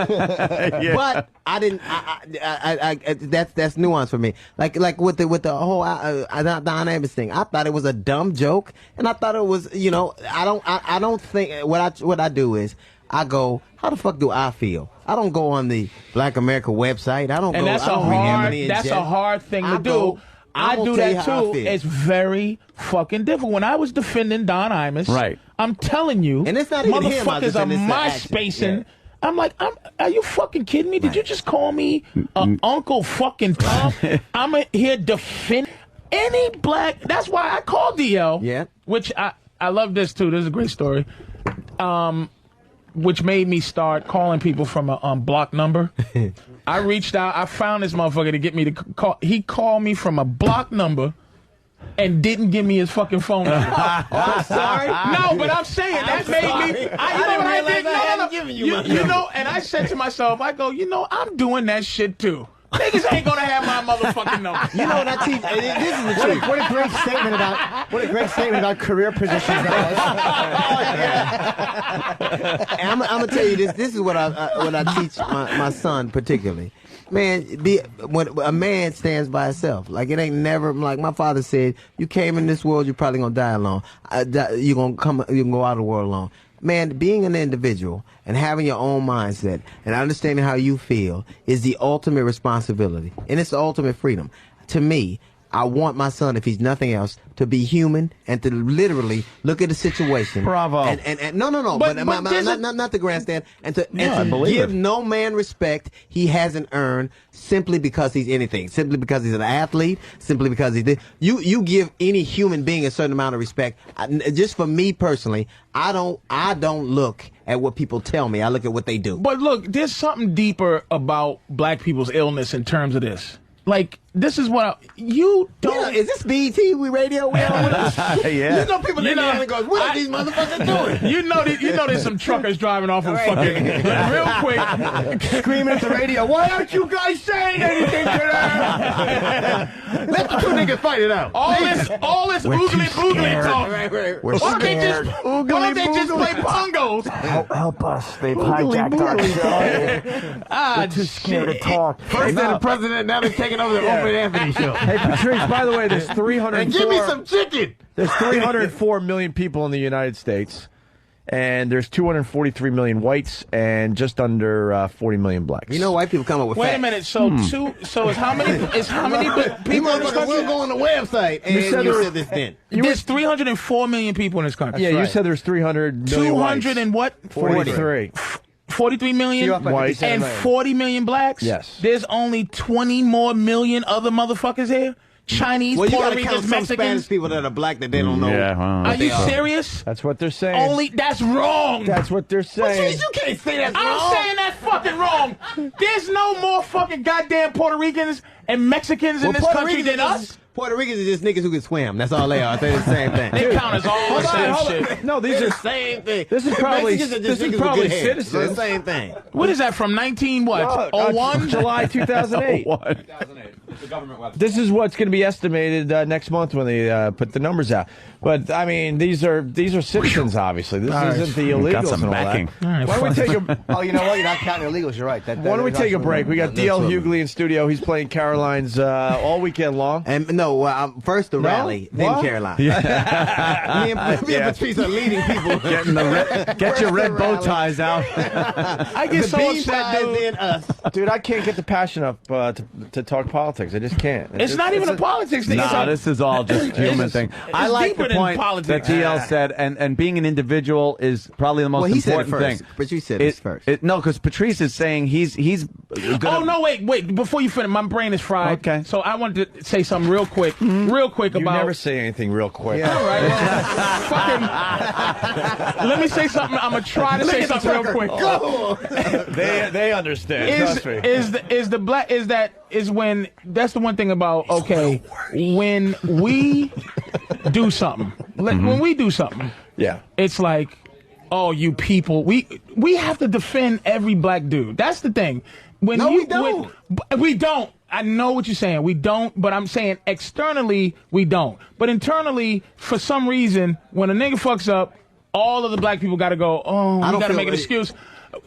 But I didn't. That's nuance for me. Like with the whole Don Ames thing. I thought it was a dumb joke, and I thought it was, you know, I don't think what I do is I go, how the fuck do I feel? I don't go on the Black America website. I don't And go. that's I don't read Emily and that's Jeff. a hard thing to I do. go, I I'm do gonna tell you that how I too. feel. It's very fucking difficult. When I was defending Don Imus, Right. I'm telling you, And it's not even him I motherfuckers are defend, it's the action. MySpacing. Yeah. I'm like, are you fucking kidding me? Did you just call me Uncle fucking Tom? I'm here defend any black. That's why I called DL. Yeah. Which I love this too. This is a great story. Which made me start calling people from a block number. I reached out. I found this motherfucker to get me to call. He called me from a block number and didn't give me his fucking phone number. I'm sorry. No, but I'm saying that made me. You know what I did? No. Giving you my You know, and I said to myself, I go, you know, I'm doing that shit too. Niggas ain't gonna have my motherfucking number. You know what I teach? This is the truth. What a great statement about career positions. And I'm gonna tell you this. This is what I teach my son particularly. Man, when a man stands by himself, like it ain't never like my father said. You came in this world, you're probably gonna die alone. You can go out of the world alone. Man, being an individual and having your own mindset and understanding how you feel is the ultimate responsibility, and it's the ultimate freedom. To me, I want my son, if he's nothing else, to be human and to literally look at the situation. Bravo. And no, But not the grandstand. And to I believe give it. no man respect he hasn't earned simply because he's anything, simply because he's an athlete, simply because he's you give any human being a certain amount of respect. Just for me personally, I don't look at what people tell me. I look at what they do. But look, there's something deeper about black people's illness in terms of this. Like, this is what you don't. Yeah, is this BET radio? We on with us? Yeah. You know, people in there and goes, what are these motherfuckers doing? You know there's some truckers driving off of fucking real quick, Screaming at the radio, why aren't you guys saying anything today? Let the two niggas fight it out. all this oogly boogly talk. We're Why don't they just play bongos? Help us. They've hijacked our show. Too Scared to talk. First they're the president, now they're taking over the Opie and Anthony show. Hey, Patrice, by the way, there's 304. And give me some chicken. There's 304 million people in the United States. and there's 243 million whites and just under 40 million blacks. You know, white people come up with Wait facts. a minute. So So is how many people in this country? We'll go on the website and you said this then. There's 304 million people in this country. Yeah, you said there's 300 million 200 and what? 43. 43 million whites and 40 million blacks? Yes. There's only 20 more million other motherfuckers here? Chinese, Well, you Puerto gotta count Ricans, some Mexicans. Spanish people that are black that they don't know. Yeah, well, Are you serious? That's what they're saying. That's wrong. That's what they're saying. You can't say that's I'm wrong. saying that's fucking wrong. There's no more fucking goddamn Puerto Ricans and Mexicans in this Puerto country Ricans than are us. Puerto Ricans are just niggas who can swim. That's all they are. They the same thing. They count as all the same shit. No, these They're are the same thing. This is probably Mexicans are this just is niggas with probably good hair. It's citizens. the same thing. What is that from 19 what? Oh, 01? July 2008. The government website. This is what's going to be estimated next month when they put the numbers out. But I mean, these are citizens, obviously. This isn't the illegals. Got some and all backing. that. right, Why don't we take a Oh, you know what? You're not counting illegals. You're right. Why don't we take a break? We got DL Hughley in studio. He's playing Caroline's all weekend long. And no, first the rally, then What? Caroline. Me and Patrice are leading people. Get your red bow ties out. I get so upset, dude. Then us. Dude, I can't get the passion up to talk politics. I just can't. It's not even a politics thing. No, this is all just human thing. I like deeper the than point politics. that DL said, and being an individual is probably the most Well, he said it important first. thing. Patrice said it first. No, because Patrice is saying he's gonna, Oh no! Wait! Before you finish, my brain is fried. Okay. So I wanted to say something real quick You about. never say anything real quick. All right. Fucking. Let me say something. I'm gonna try to say something real quick. They understand. Trust me. When that's the one thing about when we do something, when we do something, Yeah. it's like, oh, you people, we have to defend every black dude. That's the thing. We don't. We don't. I know what you're saying. We don't, but I'm saying externally we don't. But internally, for some reason, when a nigga fucks up, all of the black people got to go, oh, you got to make an excuse.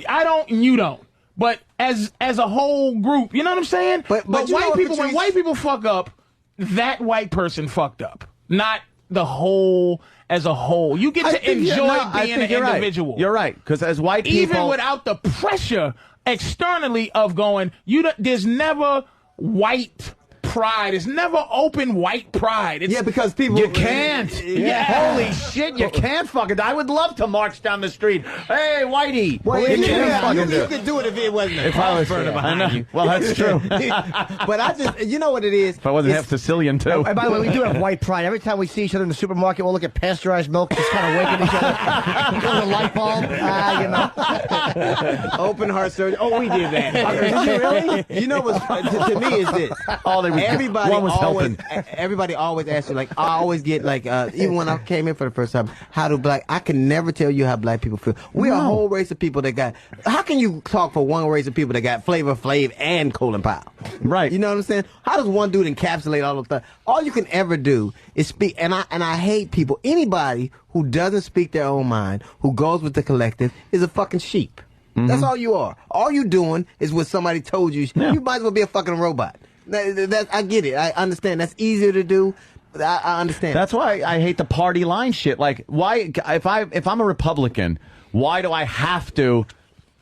I don't, and you don't. But as a whole group, you know what I'm saying? But white people, when white people fuck up, that white person fucked up, not the whole as a whole. You get to enjoy being an individual. You're right, because as white people, even without the pressure externally of going, there's never white pride. It's never open white pride. It's, because people... You can't. Yeah. Holy shit, you can't fucking... I would love to march down the street. Hey, Whitey. You could do it if it wasn't If I was further behind you. Well, that's true. But I just... You know what it is? If I wasn't half Sicilian, too. And by the way, we do have white pride. Every time we see each other in the supermarket, we'll look at pasteurized milk, just kind of winking at each other. Go to the light bulb. Open heart surgery. Oh, we did that. Did you really? You know what's to me is this. Everybody always asks you, like, I always get, like, even when I came in for the first time, I can never tell you how black people feel. We're a whole race of people that got, how can you talk for one race of people that got Flavor Flav and Colin Powell? Right. You know what I'm saying? How does one dude encapsulate all of that? All you can ever do is speak, and I hate people. Anybody who doesn't speak their own mind, who goes with the collective, is a fucking sheep. That's all you are. All you doing is what somebody told you. Yeah. You might as well be a fucking robot. I get it. I understand. That's easier to do. But I understand. That's why I hate the party line shit. Like, why? If I'm a Republican, why do I have to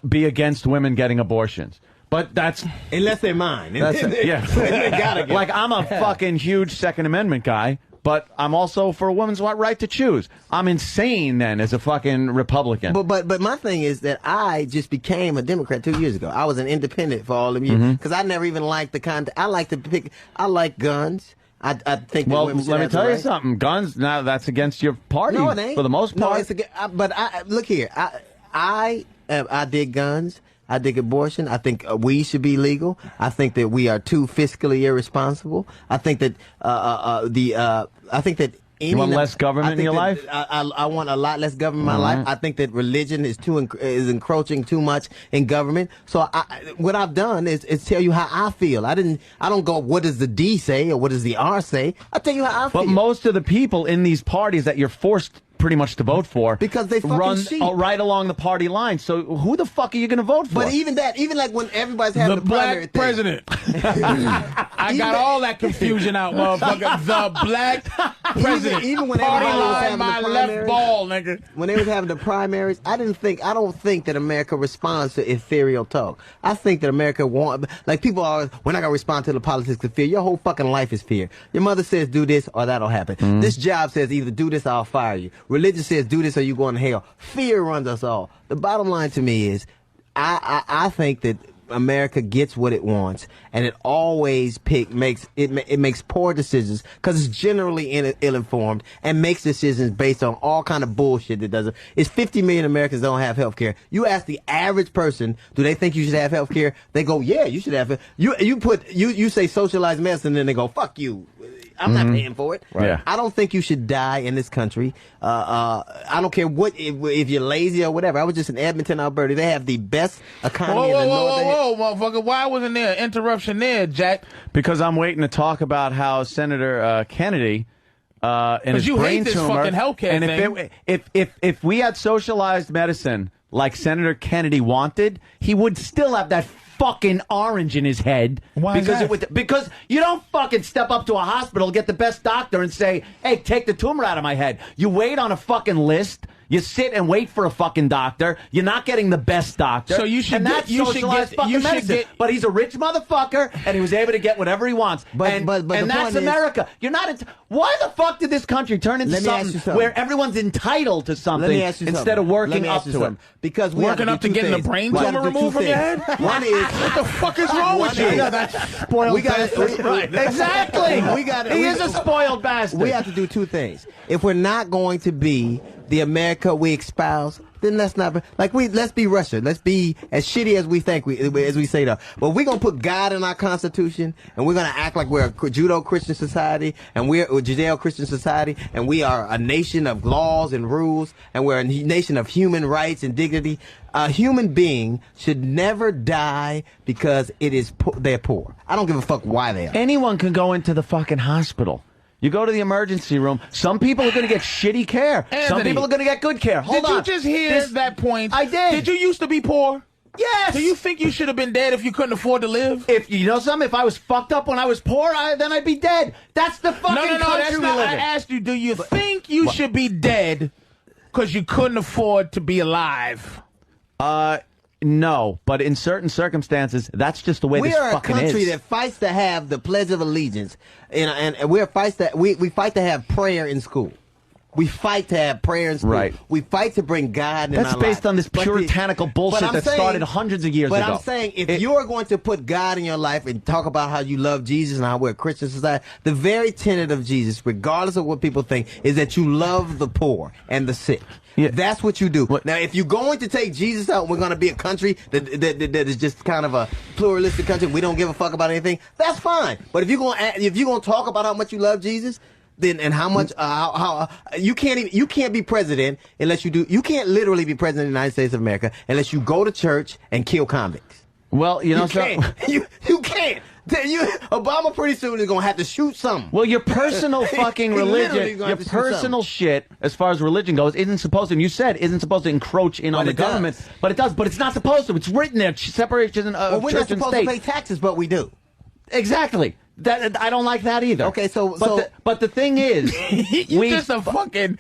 be against women getting abortions? But that's unless they're mine. Yeah. They gotta get. Like, I'm a fucking huge Second Amendment guy, but I'm also for a woman's right to choose. I'm insane then as a fucking Republican. But my thing is that I just became a Democrat 2 years ago. I was an independent for all of you because I never even liked the kind. I like to pick. I like guns. I think. Well, let me tell you something. Guns. Now that's against your party. No, it ain't. For the most part. No, it's but look here. I dig guns. I dig abortion. I think weed should be legal. I think that we are too fiscally irresponsible. I think that I think that you want less government in your life? I want a lot less government in my life. I think that religion is encroaching too much in government. So what I've done is tell you how I feel. I don't go, what does the D say or what does the R say? I tell you how I feel. But most of the people in these parties that you're forced pretty much to vote for because they fucking run sheep. right along the party line. So who the fuck are you going to vote for? But even like when everybody's having The the primary black president. I got all that confusion out, motherfucker. The black president. Even when party everybody was line, having my the left primaries, ball, nigga. when they was having the primaries, I don't think that America responds to ethereal talk. I think that America like people always, we're not gonna respond to the politics of fear. Your whole fucking life is fear. Your mother says do this or that'll happen. This job says either do this or I'll fire you. Religion says do this or you going to hell. Fear runs us all. The bottom line to me is, I think that America gets what it wants, and it always makes poor decisions because it's generally ill-informed and makes decisions based on all kind of bullshit that doesn't. It's 50 million Americans don't have health care. You ask the average person, do they think you should have health care? They go, yeah, you should have it. You say socialized medicine, and they go, fuck you. I'm not paying for it. Right. Yeah. I don't think you should die in this country. I don't care if you're lazy or whatever. I was just in Edmonton, Alberta. They have the best economy in the north. Whoa, motherfucker! Why wasn't there an interruption there, Jack? Because I'm waiting to talk about how Senator Kennedy and his you brain hate this tumor. fucking healthcare And thing. if we had socialized medicine like Senator Kennedy wanted, he would still have that fucking orange in his head. Why is that? Because you don't fucking step up to a hospital, get the best doctor, and say, hey, take the tumor out of my head. You wait on a fucking list. You sit and wait for a fucking doctor. You're not getting the best doctor. So you should and that's socialized fucking medicine. But he's a rich motherfucker, and he was able to get whatever he wants. But the and point that's is, America. You're not. Why the fuck did this country turn into something where everyone's entitled to something instead of working up to it? Because working up to getting the brain tumor removed from your head. One is, what the fuck is wrong with you? That's spoiled. Exactly. He is a spoiled bastard. We have to do two things. If we're not going to be the America we espouse, then let's be Russia. Let's be as shitty as we think as we say that. But we're gonna put God in our Constitution, and we're gonna act like we're a Judeo-Christian society, and we're a Judeo-Christian society, and we are a nation of laws and rules, and we're a nation of human rights and dignity. A human being should never die because they're poor. I don't give a fuck why they are. Anyone can go into the fucking hospital. You go to the emergency room. Some people are going to get shitty care. Anthony, some people are going to get good care. Hold on. Did you just hear that point? I did. Did you used to be poor? Yes. Do you think you should have been dead if you couldn't afford to live? If you know something, if I was fucked up when I was poor, then I'd be dead. That's the fucking No, country that's we not. live I in. asked you, do you think you should be dead because you couldn't afford to be alive? No, but in certain circumstances, that's just the way this fucking is. We are a country that fights to have the Pledge of Allegiance, and we fight to have prayer in school. We fight to have prayer in school. Right. We fight to bring God in our lives. That's based on this puritanical bullshit that started hundreds of years ago. But I'm saying, if you are going to put God in your life and talk about how you love Jesus and how we're a Christian society, the very tenet of Jesus, regardless of what people think, is that you love the poor and the sick. Yeah. That's what you do. Now, if you're going to take Jesus out, we're going to be a country that is just kind of a pluralistic country. We don't give a fuck about anything. That's fine. But if you're going to talk about how much you love Jesus, then and how much how you can't be president unless you can't literally be president of the United States of America unless you go to church and kill convicts. Well, you can't. You can't. Obama pretty soon is gonna have to shoot something. Well, your personal fucking religion, your personal shit, as far as religion goes, isn't supposed to. You said isn't supposed to encroach in on the government, but it does. But it's not supposed to. It's written there. Separation of church and state. We're not supposed to pay taxes, but we do. Exactly. That I don't like that either. Okay, but the thing is, you're just a fucking.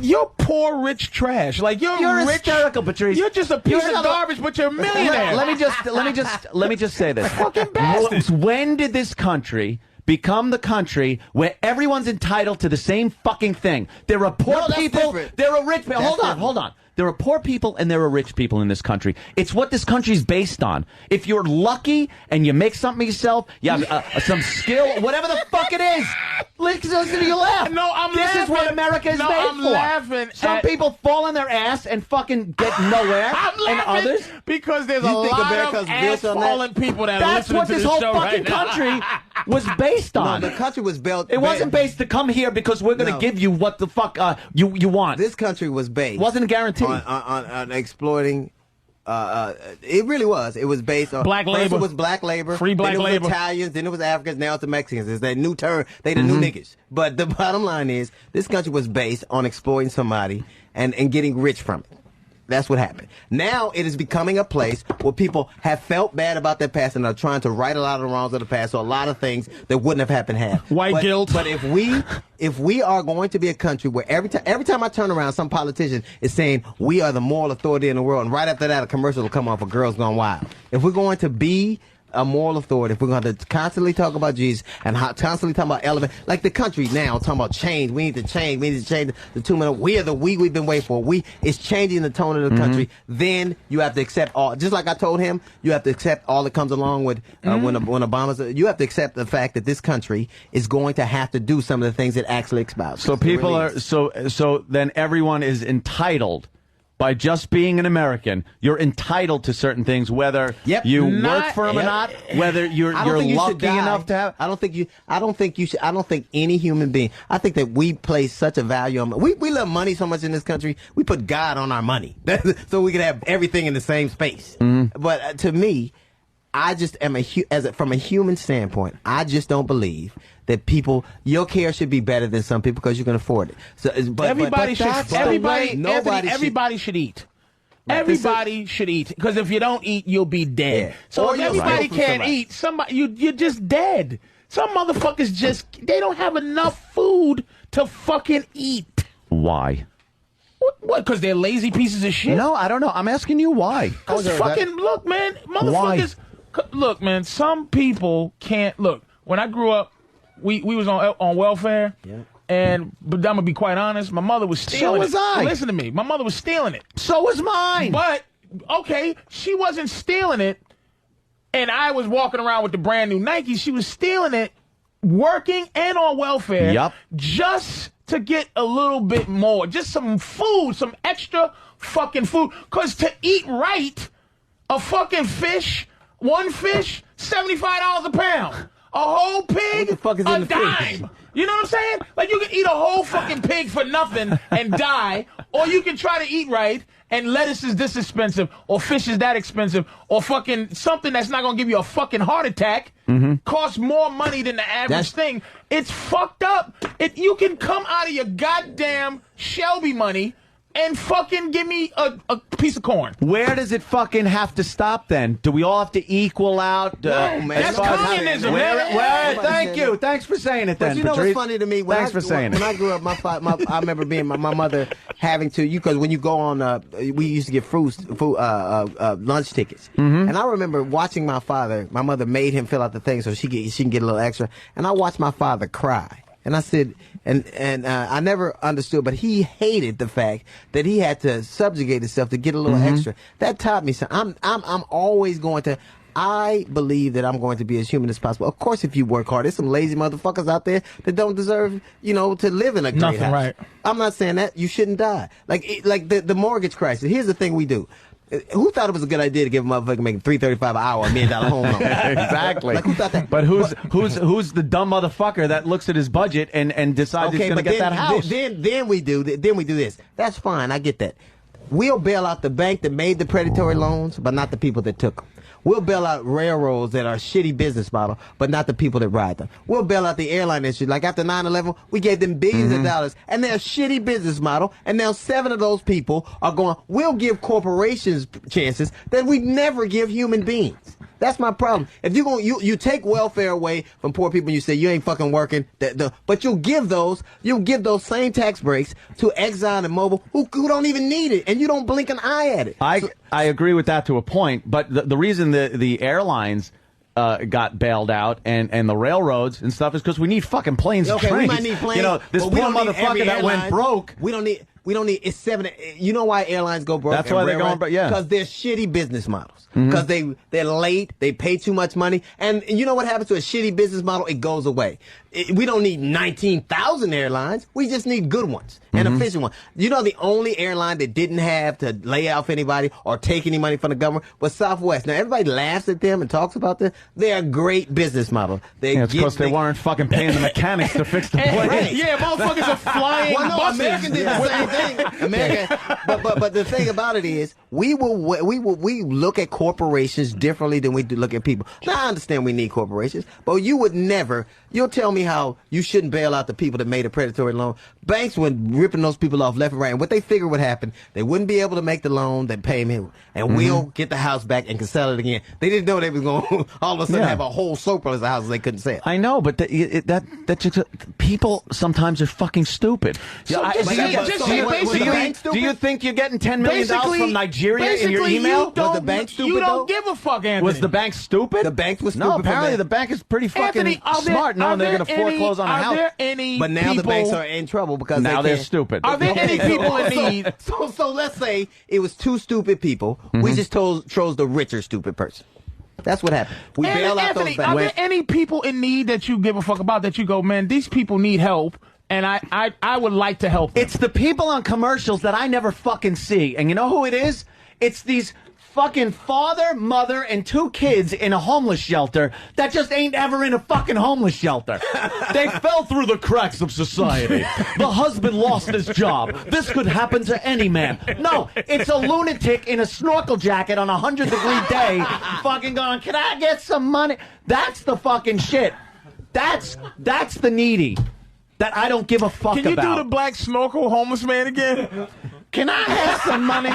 You're poor, rich trash. Like you're rich, hysterical, Patrice. You're just a piece of garbage, but you're a millionaire. Let me just say this. Fucking bastards. When did this country become the country where everyone's entitled to the same fucking thing? There are poor people. Different. There are rich people. Hold on. There are poor people and there are rich people in this country. It's what this country's based on. If you're lucky and you make something yourself, you have some skill, whatever the fuck it is. Listen to you laugh. No, I'm this laughing. This is what America is made I'm for. Laughing some people fall on their ass and fucking get nowhere. I'm laughing and others because there's a lot of ass-falling people that are listening to this show right now. That's what this whole fucking country was based on. No, the country was built. It wasn't based to come here because we're going to give you what the fuck you want. This country was based. Wasn't guaranteed. On exploiting it really was. It was based on black labor. First it was black labor. Free black then it was labor. Italians. Then it was Africans. Now it's the Mexicans. It's that new term. They the new niggas. But the bottom line is, this country was based on exploiting somebody and getting rich from it. That's what happened. Now it is becoming a place where people have felt bad about their past and are trying to right a lot of the wrongs of the past. So a lot of things that wouldn't have happened have. White guilt. But if we are going to be a country where every time I turn around, some politician is saying we are the moral authority in the world, and right after that a commercial will come on for Girls Gone Wild. If we're going to be a moral authority, if we're going to constantly talk about Jesus and constantly talk about elevate, like the country now talking about change, we need to change the 2 minute. We are the we've been waiting for. It's changing the tone of the country. Then you have to accept all. Just like I told him, you have to accept all that comes along with when Obama's. You have to accept the fact that this country is going to have to do some of the things it actually espouses. So people are so then everyone is entitled. By just being an American, you're entitled to certain things, whether you work for them or not, whether you're lucky enough to have. I don't think any human being. I think that we place such a value on. We love money so much in this country. We put God on our money, so we can have everything in the same space. But to me, I just am from a human standpoint, I just don't believe that your care should be better than some people because you can afford it. So, everybody should eat. Everybody should eat, because if you don't eat, you'll be dead. Yeah. So if everybody can't eat, you're just dead. Some motherfuckers they don't have enough food to fucking eat. Why? What? Because they're lazy pieces of shit? No, I don't know. I'm asking you why. Because look, man, motherfuckers. Why? Look, man, some people can't. Look, when I grew up, we was on welfare, but I'm gonna be quite honest, my mother was stealing it. So was I. Listen to me, my mother was stealing it. So was mine. But okay, she wasn't stealing it, and I was walking around with the brand new Nikes. She was stealing it, working and on welfare, just to get a little bit more, just some food, some extra fucking food. Cause to eat right, a fucking fish, one fish, $75 a pound. A whole pig, a dime. You know what I'm saying? Like, you can eat a whole fucking pig for nothing and die, or you can try to eat right, and lettuce is this expensive, or fish is that expensive, or fucking something that's not gonna give you a fucking heart attack costs more money than the average thing. It's fucked up. You can come out of your goddamn Shelby money and fucking give me a piece of corn. Where does it fucking have to stop then? Do we all have to equal out? No, man. That's communism, man. Thank you. Thanks for saying it then, But you know Patrice. what's funny to me? Thanks for saying it. When I grew up, I remember being my mother having to, because when you go on, we used to get lunch tickets. And I remember watching my mother made him fill out the thing so she can get a little extra. And I watched my father cry. And I said, and I never understood, but he hated the fact that he had to subjugate himself to get a little extra. That taught me something. I'm always going to. I believe that I'm going to be as human as possible. Of course, if you work hard, there's some lazy motherfuckers out there that don't deserve, to live in a great house. Right. I'm not saying that you shouldn't die. Like the mortgage crisis. Here's the thing we do. Who thought it was a good idea to give a motherfucker making $335 an hour $1 million home loan? Exactly. Like, who thought that? But who's the dumb motherfucker that looks at his budget and decides he's going to get that house? Then we do this. That's fine. I get that. We'll bail out the bank that made the predatory loans, but not the people that took them. We'll bail out railroads that are shitty business model, but not the people that ride them. We'll bail out the airline industry. Like after 9/11, we gave them billions of dollars, and they're a shitty business model, and now 7 of those people are going, we'll give corporations chances that we never give human beings. That's my problem. If you take welfare away from poor people and you say you ain't fucking working, but you'll give those same tax breaks to Exxon and Mobil who don't even need it, and you don't blink an eye at it. I agree with that to a point, but the reason the airlines got bailed out and the railroads and stuff is because we need fucking planes and trains. We might need planes. This poor motherfucker that went broke. We don't need. It's 7. You know why airlines go broke? That's why they're going broke. Yeah, because they're shitty business models. Because they're late. They pay too much money. And you know what happens to a shitty business model? It goes away. We don't need 19,000 airlines. We just need good ones and efficient ones. You know, the only airline that didn't have to lay off anybody or take any money from the government was Southwest. Now, everybody laughs at them and talks about them. They're a great business model. It's because they weren't fucking paying the mechanics to fix the plane. Right. Yeah, motherfuckers are flying buses. American did the same thing. American, but the thing about it is, we look at corporations differently than we do look at people. Now, I understand we need corporations, but you would never. You'll tell me how you shouldn't bail out the people that made a predatory loan. Banks were ripping those people off left and right. And what they figured would happen, they wouldn't be able to make the loan, they'd pay me, and we'll get the house back and can sell it again. They didn't know they was going to all of a sudden have a whole surplus of houses they couldn't sell. I know, but that just, people sometimes are fucking stupid. So Do you think you're getting $10 million from Nigeria in your email? Was the bank stupid, You don't though? give a fuck, Anthony. Was the bank stupid? The bank was stupid. No, apparently the bank is pretty fucking Anthony, smart knowing they're going to foreclose on a house. Are there any But now people, the banks are in trouble because Now they they're can't. stupid. Are there any people in need? So let's say it was two stupid people. We just chose the richer stupid person. That's what happened. We bailed out Anthony, those are banks. there any people in need that you give a fuck about that you go, man, these people need help, and I would like to help them? It's the people on commercials that I never fucking see. And you know who it is? It's these fucking father, mother, and 2 kids in a homeless shelter that just ain't ever in a fucking homeless shelter. They fell through the cracks of society. The husband lost his job. This could happen to any man. No, it's a lunatic in a snorkel jacket on a 100-degree day fucking going, can I get some money? That's the fucking shit. That's the needy that I don't give a fuck about. Can you do the black snorkel homeless man again? Can I have some money?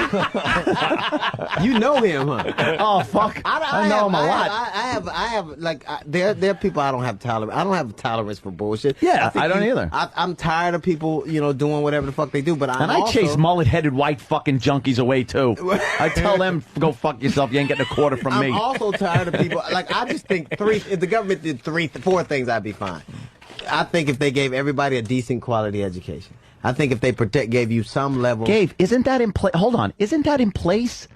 You know him, huh? Oh fuck! I know him a lot. I have like there are people I don't have tolerance. I don't have tolerance for bullshit. Yeah, think I don't either. I'm tired of people, doing whatever the fuck they do. But I chase mullet-headed white fucking junkies away too. I tell them, go fuck yourself. You ain't getting a quarter from me. I'm also tired of people. Like I just think if the government did 4 things, I'd be fine. I think if they gave everybody a decent quality education. I think if they gave you some level. Gabe, isn't that in place? Hold on, isn't that in place?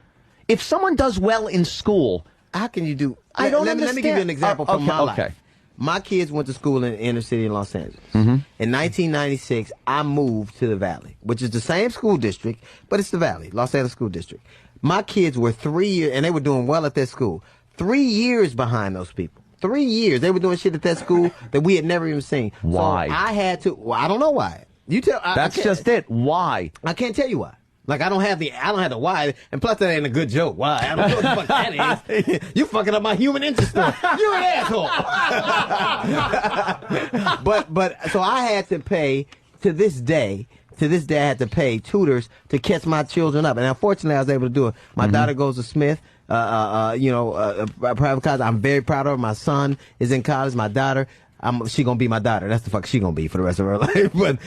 If someone does well in school, how can you do? I don't understand. Let me give you an example from my life. Okay. My kids went to school in the inner city in Los Angeles. In 1996, I moved to the Valley, which is the same school district, but it's the Valley, Los Angeles School District. My kids were 3 years, and they were doing well at their school. 3 years behind those people. 3 years. They were doing shit at that school that we had never even seen. Why? So I had to. Well, I don't know why. You tell. That's just it. Why? I can't tell you why. Like I don't have the why, and plus that ain't a good joke. Why? I don't know what the fuck that is. You fucking up my human interest story. You're an asshole. but so I had to pay to this day. I had to pay tutors to catch my children up, and unfortunately, I was able to do it. My daughter goes to Smith, private college. I'm very proud of her. My son is in college. My daughter. She gonna be my daughter. That's the fuck she gonna be for the rest of her life. But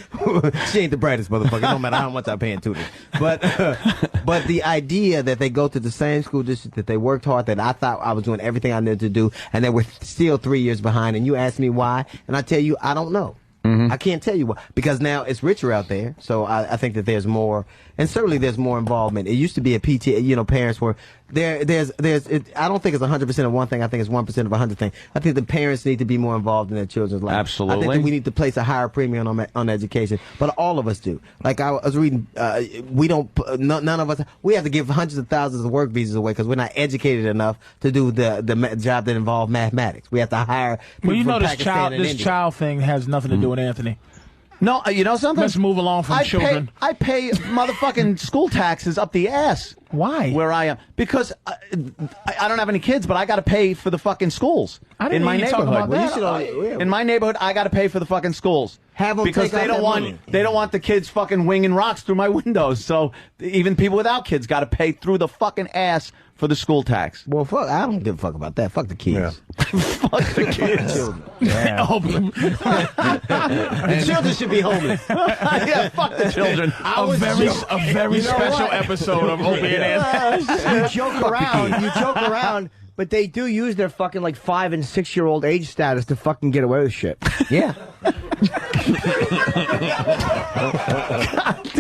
she ain't the brightest motherfucker. No matter how much I pay in tutors. But the idea that they go to the same school district, that they worked hard, that I thought I was doing everything I needed to do, and they were still 3 years behind. And you ask me why, and I tell you I don't know. I can't tell you why, because now it's richer out there. So I think that there's more, and certainly there's more involvement. It used to be a PTA, parents were I don't think it's 100% of one thing. I think it's 1% of 100 things. I think the parents need to be more involved in their children's lives. Absolutely. I think that we need to place a higher premium on education, but all of us do. Like I was reading, none of us. We have to give hundreds of thousands of work visas away because we're not educated enough to do the job that involves mathematics. We have to hire. Well, you know, from this Pakistan and India. child thing has nothing to do with Anthony. No, you know something? Let's move along from children. I pay motherfucking school taxes up the ass. Why? Where I am. Because I don't have any kids, but I got to pay for the fucking schools. I didn't in my hear you talking neighborhood. about that. In my neighborhood, I got to pay for the fucking schools. Have them because take out they don't that want money. they don't want the kids fucking winging rocks through my windows. So even people without kids got to pay through the fucking ass for the school tax. Well, fuck, I don't give a fuck about that. Fuck the kids. Fuck the kids. The children should be homeless. Yeah, fuck the children. A very special episode of Opie and Anthony. You joke around, but they do use their fucking 5 and 6 year old age status to fucking get away with shit. Yeah.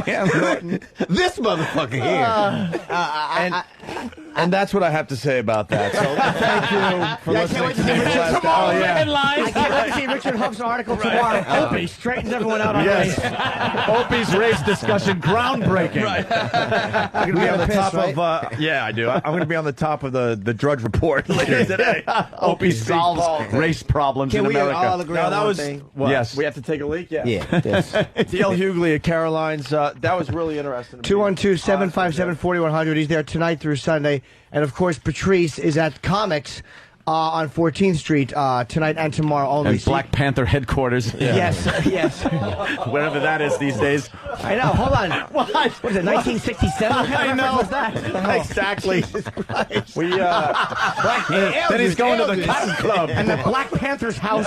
Damn, Norton. This motherfucker here. And that's what I have to say about that. So thank you for listening to me. Tomorrow, headlines. I can't wait to see Richard Huff's article tomorrow. Opie straightens everyone out on race. Opie's race discussion groundbreaking. I'm going to be on the top of. Yeah, I do. I'm going to be on the top of the Drudge Report later today. Opie solves race problems Can in we America. all agree on one thing? Yes. We have to take a leak? Yeah. Yes. D.L. Hughley at Caroline's. That was really interesting. 212-757-4100. He's there tonight through Sunday. And, of course, Patrice is at Comics on 14th Street tonight and tomorrow only. And Black Panther headquarters. Yes. Wherever that is these days. I know. Hold on. What is it, 1967? I know. What's that? Exactly. We, Then he's going to the Cotton Club. And the Black Panther's house.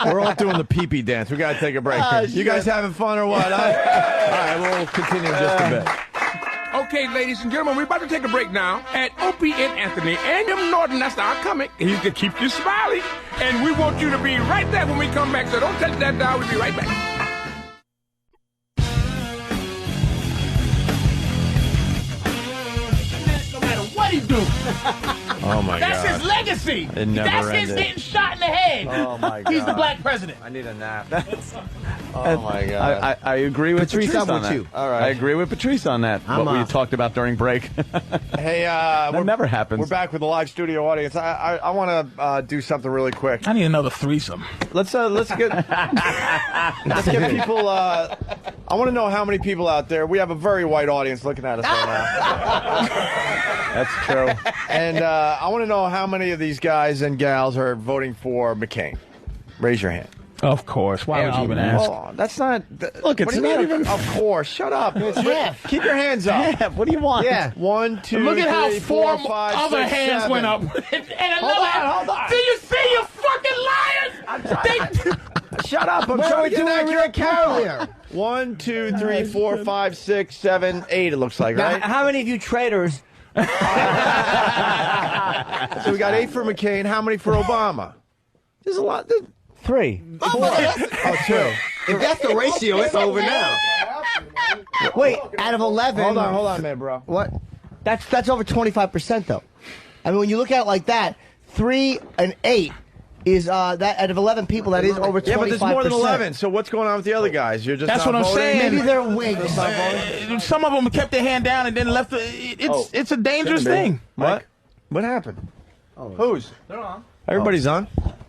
we're all doing the pee-pee dance. We got to take a break. You guys having fun or what? All right, we'll continue in just a bit. Okay, ladies and gentlemen, we're about to take a break now at Opie and Anthony and them Norton. That's our comic. He's gonna keep you smiling, and we want you to be right there when we come back. So don't touch that dial. We'll be right back. No matter what he do, Oh, my that's God. his legacy. It never That's his ended. getting shot in the head. Oh, my God. He's the black president. I need a nap. Oh, my God. I agree with Patrice, Patrice I'm on with that. you. All right. I agree with Patrice on that. I'm what we off. talked about during break. Hey, That never happens. We're back with the live studio audience. I want to do something really quick. I need another threesome. Let's get people. I want to know how many people out there. We have a very white audience looking at us right now. That's true. And I want to know how many of these guys and gals are voting for McCain. Raise your hand. Of course. Why would you even ask? Oh, that's not. Look, it's what do you not mean, even- Of course. Shut up. Keep your hands up. Yeah, what do you want? Yeah. 1, 2, Look at how 3, four 4, 5, other 6, hands 7. went up. And another Hold on. Do you see, you fucking liars? Shut up. I'm Where trying we to get an doing accurate real count. here? 1, 2, 3, 4, 5, 6, 7, 8, it looks like, Now, right? how many of you traitors? So we got 8 for McCain. How many for Obama? There's a lot. 3. Oh, 2. If that's the ratio, it's over now. Wait, out of 11. Hold on, man, bro. What? That's over 25% though. I mean, when you look at it like that, 3 and 8 is that out of 11 people, that is over 25%. Yeah, but there's more than 11. So what's going on with the other guys? You're just That's not what I'm voting? saying. Maybe they're wigs. Some of them kept their hand down and then left. It's a dangerous thing. What? What happened? Who's? They're on. Everybody's on?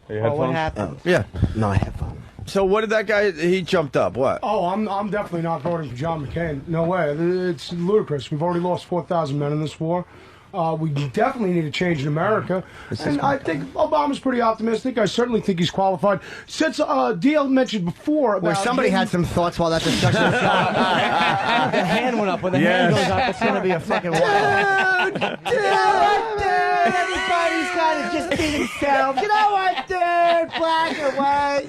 What happened? Yeah. No, I have fun. So what did that guy, he jumped up, what? Oh, I'm definitely not voting for John McCain. No way. It's ludicrous. We've already lost 4,000 men in this war. We definitely need a change in America. And I think Obama's pretty optimistic. I certainly think he's qualified. Since DL mentioned before about Where somebody had some thoughts while that discussion was going on. The hand went up. When the hand goes up, it's going to be a fucking wild. Everybody's got to just be themselves. You know what, dude? Black or white.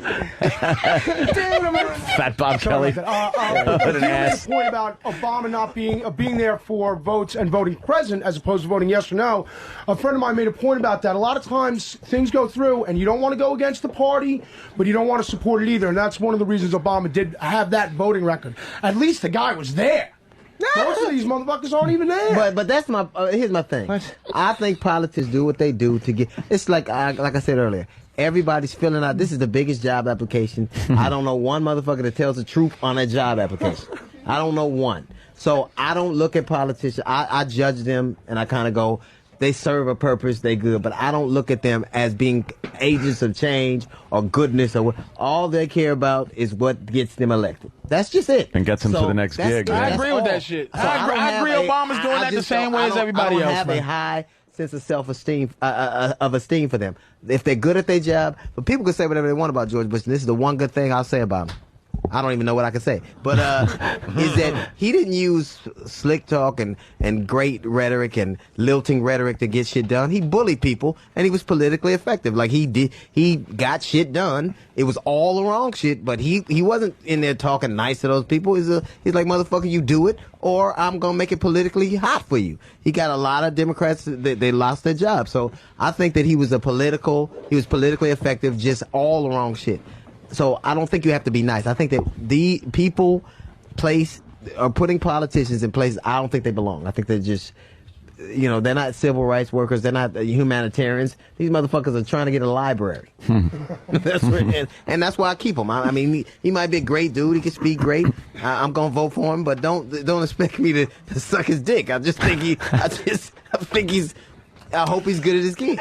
Dude, I'm gonna... Fat Bob Kelly. What an ass. point about Obama not being there for votes and voting present as opposed to voting yes or no. A friend of mine made a point about that. A lot of times things go through and you don't want to go against the party, but you don't want to support it either. And that's one of the reasons Obama did have that voting record. At least the guy was there. Most of these motherfuckers aren't even there. But that's my here's my thing. I think politics do what they do to get. It's like I said earlier. Everybody's filling out. This is the biggest job application. I don't know one motherfucker that tells the truth on that job application. I don't know one. So I don't look at politicians. I judge them and I kind of go, they serve a purpose, they good. But I don't look at them as being agents of change or goodness or what. All they care about is what gets them elected. That's just it. And gets them to the next gig. I man. agree with that shit. I agree Obama's doing that the same way as everybody else. I don't have a high sense of self-esteem, of esteem for them. If they're good at their job, but people can say whatever they want about George Bush. And this is the one good thing I'll say about him. I don't even know what I can say, but is that he didn't use slick talk and great rhetoric and lilting rhetoric to get shit done. He bullied people, and he was politically effective. Like he got shit done. It was all the wrong shit, but he wasn't in there talking nice to those people. He's like, motherfucker, you do it, or I'm gonna make it politically hot for you. He got a lot of Democrats they lost their jobs. So I think that he was politically effective, just all the wrong shit. So I don't think you have to be nice. I think that the people are putting politicians in places I don't think they belong. I think they're just, they're not civil rights workers. They're not humanitarians. These motherfuckers are trying to get a library. And that's why I keep him. I mean, he might be a great dude. He can speak great. I'm gonna vote for him, but don't expect me to suck his dick. I hope he's good at his game.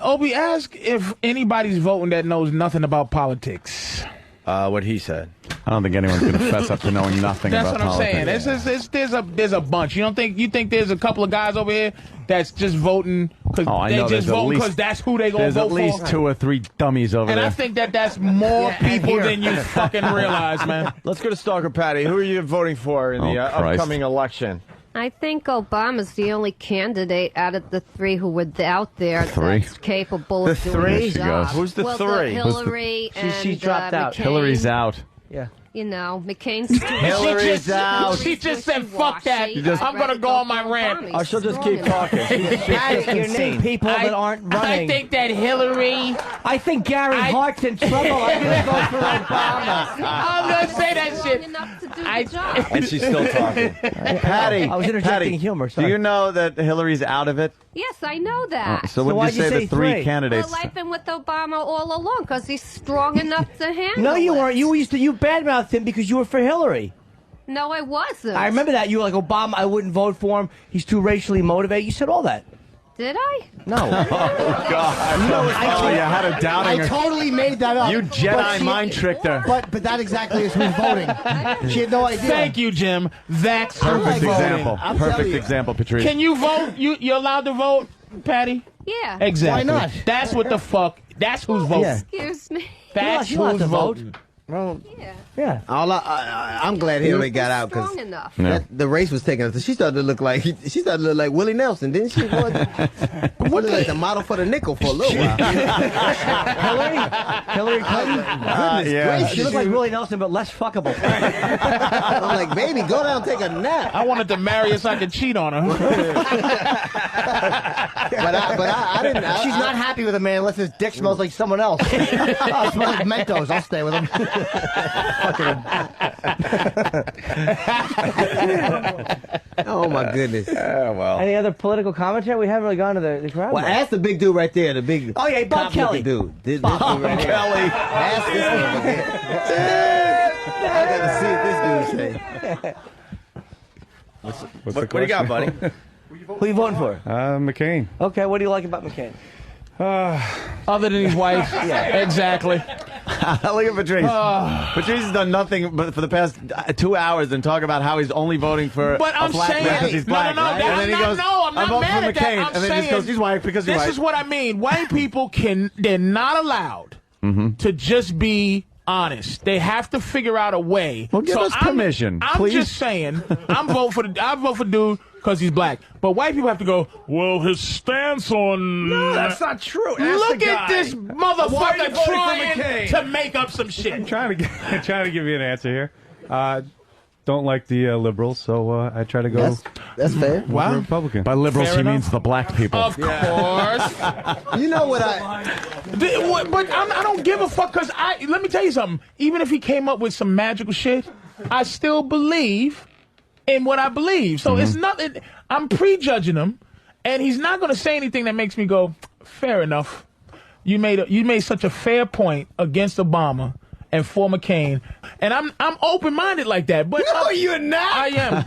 Opie, ask if anybody's voting that knows nothing about politics. What he said. I don't think anyone's going to fess up to knowing nothing about politics. That's what I'm saying. There's a bunch. You think there's a couple of guys over here that's just voting because that's who they gonna vote for? There's at least 2 or 3 dummies over there. And I think that's more people than you fucking realize, man. Let's go to Stalker Patty. Who are you voting for in the upcoming election? I think Obama's the only candidate out of the 3 who were out there that's capable of doing the job. Who's the 3? Hillary and she dropped out. McCain. Hillary's out. Yeah. McCain's Hillary's out. She just said, fuck that. I'm going to go on my rant. Oh, she'll just keep talking. You need people that aren't running. I think that Hillary... I think Gary Hart's in trouble. I'm going to vote for Obama. I'm going to say that shit. And she's still talking. Patty, I was interjecting humor. Do you know that Hillary's out of it? Yes, I know that. So what did you say the 3 candidates? Well, I've been with Obama all along because he's strong enough to handle No, you it. weren't. You badmouthed him because you were for Hillary. No, I wasn't. I remember that. You were like, Obama, I wouldn't vote for him. He's too racially motivated. You said all that. Did I? No. Oh, God. You had a doubting her. I totally made that up. You Jedi mind tricked her. But that exactly is who's voting. She had no idea. Thank you, Jim. That's perfect example. I'm Perfect example, Patrice. Can you vote? You're allowed to vote, Patty? Yeah. Exactly. Why not? That's what the fuck. That's who's voting. Yeah. Excuse me. That's You're allowed who's to vote. voting. Well, Yeah. I'm glad Hillary got out because Strong enough. the race was taking us. She started to look like Willie Nelson, didn't she? What looked like the model for the nickel for a little while. Hillary Clinton? Gracious. She looked like Willie Nelson, but less fuckable. I'm like, baby, go down and take a nap. I wanted to marry her so I could cheat on her. But I didn't. She's not happy with a man unless his dick smells like someone else. Oh, it smells like Mentos. I'll stay with him. Oh my goodness. Well. Any other political commentary? We haven't really gone to the crowd. Well, ask the big dude right there. The big. Oh yeah, Bob Kelly. Dude. This dude right here. Ask this one. I gotta see what this dude say. What do you got, buddy? Who are you voting for? McCain. Okay, what do you like about McCain? Other than his wife. Yeah. Exactly. Look at Patrice. Patrice has done nothing but for the past 2 hours and talk about how he's only voting for a black man because he's black. No, right? And then he goes, I'm not mad at that. McCain. And then he just goes, he's white because he's white. This is what I mean. White people they're not allowed to just be honest. They have to figure out a way. Well, give us permission, I'm please. just saying, I vote for dude because he's black. But white people have to go, well, his stance on... No, that's not true. Look at this motherfucker trying to make up some shit. I'm trying to give you an answer here. Don't like the liberals, so I try to go. That's fair. Wow. Republican. By liberals, Fair he enough. means the black people. Of course. You know what But I don't give a fuck because let me tell you something. Even if he came up with some magical shit, I still believe in what I believe. So it's nothing. I'm prejudging him, and he's not going to say anything that makes me go, fair enough. You made such a fair point against Obama and for McCain, and I'm open-minded like that. But No, you're not. I am.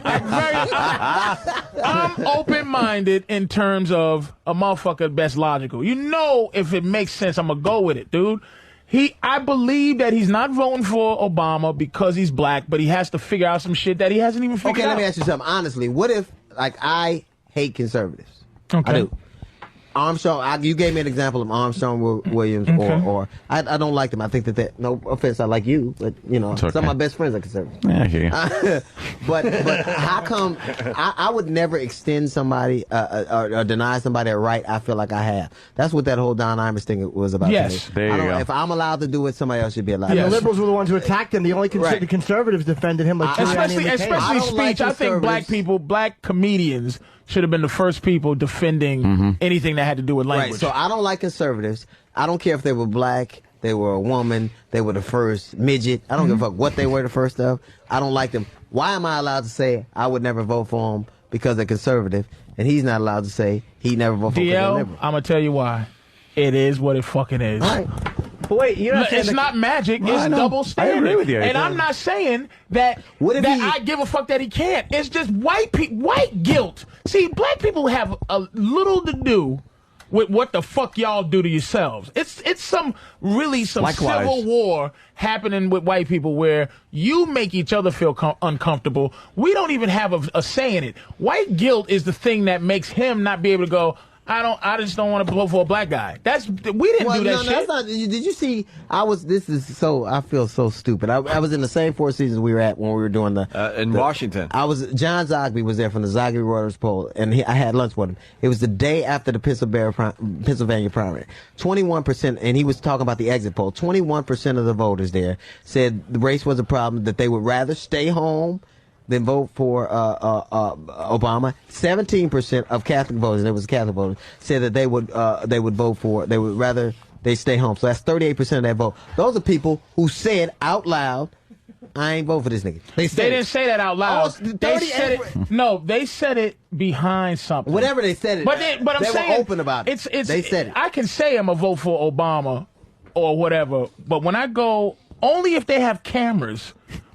I'm open-minded in terms of a motherfucker best logical. You know, if it makes sense, I'm gonna go with it, dude. I believe that he's not voting for Obama because he's black, but he has to figure out some shit that he hasn't even figured out. Okay, let me ask you something. Honestly, what if, I hate conservatives? Okay. I do. Armstrong, you gave me an example of Armstrong Williams, or I don't like them. I think that no offense, I like you, but some of my best friends are conservatives. Yeah, I hear you. But how come I would never extend somebody or deny somebody a right I feel like I have? That's what that whole Don Imus thing was about. Yes, to me. there you go. If I'm allowed to do it, somebody else should be allowed. And Yes. the liberals were the ones who attacked him. The only the conservatives defended him, like Especially I don't speech. like I think black comedians should have been the first people defending anything that had to do with language. Right. So I don't like conservatives. I don't care if they were black, They were a woman. They were the first midget. I don't give a fuck what they were the first of. I don't like them. Why am I allowed to say I would never vote for them because they're conservative, and he's not allowed to say he never voted for them because they're liberal? I'm going to tell you why. It is what it fucking is. All right. But wait, you know, it's not magic. It's double standard. I agree with you. And I'm not saying that I give a fuck that he can't. It's just white guilt. See, black people have a little to do with what the fuck y'all do to yourselves. It's some civil war happening with white people where you make each other feel uncomfortable. We don't even have a say in it. White guilt is the thing that makes him not be able to go, I just don't want to vote for a black guy. We didn't do that shit. That's not, did you see? I feel so stupid. I was in the same Four Seasons we were at when we were doing in Washington. John Zogby was there from the Zogby Reuters poll, and I had lunch with him. It was the day after the Pennsylvania primary. 21%, and he was talking about the exit poll. 21% of the voters there said the race was a problem, that they would rather stay home than vote for Obama. 17% of Catholic voters, and it was Catholic voters, said that they would vote for. They would rather they stay home. So that's 38% of that vote. Those are people who said out loud, "I ain't vote for this nigga." They didn't say that out loud. They said it. No, they said it behind something. Whatever they said it. But I'm they saying were open about it. They said it. I can say I'm a vote for Obama or whatever, but when I go, only if they have cameras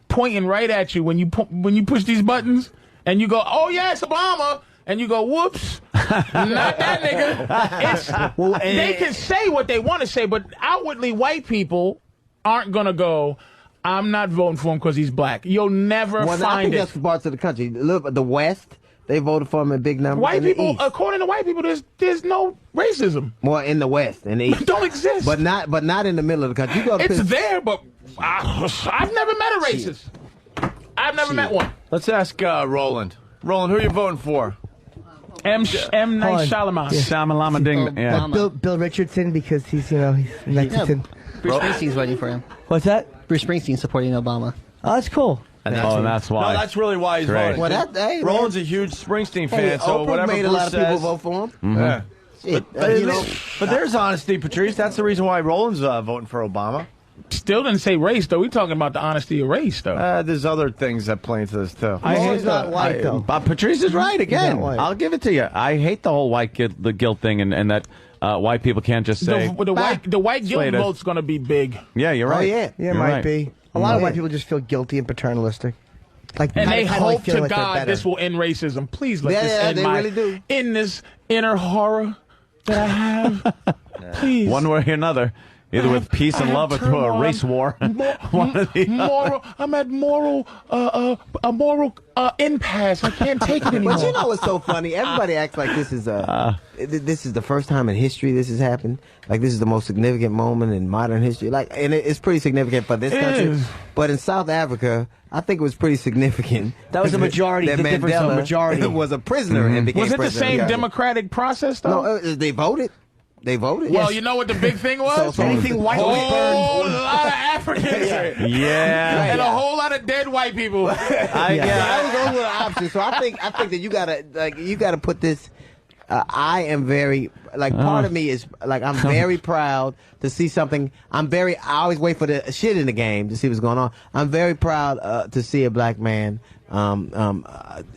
pointing right at you when you push these buttons and you go, "Oh yeah, it's Obama," and you go, "Whoops, not that nigga." They can say what they want to say, but outwardly, white people aren't gonna go, "I'm not voting for him because he's black." You'll never find I think it. that's parts of the country. Look, the West, they voted for him in big numbers. White in the people, East. according to white people, there's no racism. Well, in the West and the East, don't exist. But not in the middle of the country. You go to it's there, but I've never met a racist. I've never met one. Let's ask Roland. Roland, who are you voting for? M. Night Shyamalan. Shamalama Ding. Yeah. Bill Richardson, because he's Mexican. Bruce Springsteen's voting for him. What's that? Bruce Springsteen supporting Obama. Oh, that's cool. And that's why. No, that's really why he's voting. Well, Roland's a huge Springsteen fan, so Oprah whatever made a Bruce lot of says, people vote for him. Mm-hmm. Yeah. Shit, but there's honesty, Patrice. That's the reason why Roland's voting for Obama. Still didn't say race, though. We're talking about the honesty of race, though. There's other things that play into this, too. He's not white, though. But Patrice is right again. I'll give it to you. I hate the whole the guilt thing, and that white people can't just say the white guilt vote's going to be big. Yeah, you're right. Oh, yeah, it might be. A lot of white people just feel guilty and paternalistic. And they hope to God this will end racism. Please let this end really do. In this inner horror that I have. Please. One way or another. Either with peace and love or through a race war. I'm at a moral impasse. I can't take it anymore. But you know what's so funny? Everybody acts like this is the first time in history this has happened. Like this is the most significant moment in modern history. And it's pretty significant for this country. But in South Africa, I think it was pretty significant. That was a majority. That the difference of majority was a prisoner and became president. Was it the same democratic process, though? No, they voted. They voted. Well, you know what the big thing was? Anything white was burned. A whole lot of Africans. Yeah. And a whole lot of dead white people. Those were the options. So I think that you gotta put this. I am very part of me is I'm very proud to see something. I always wait for the shit in the game to see what's going on. I'm very proud to see a black man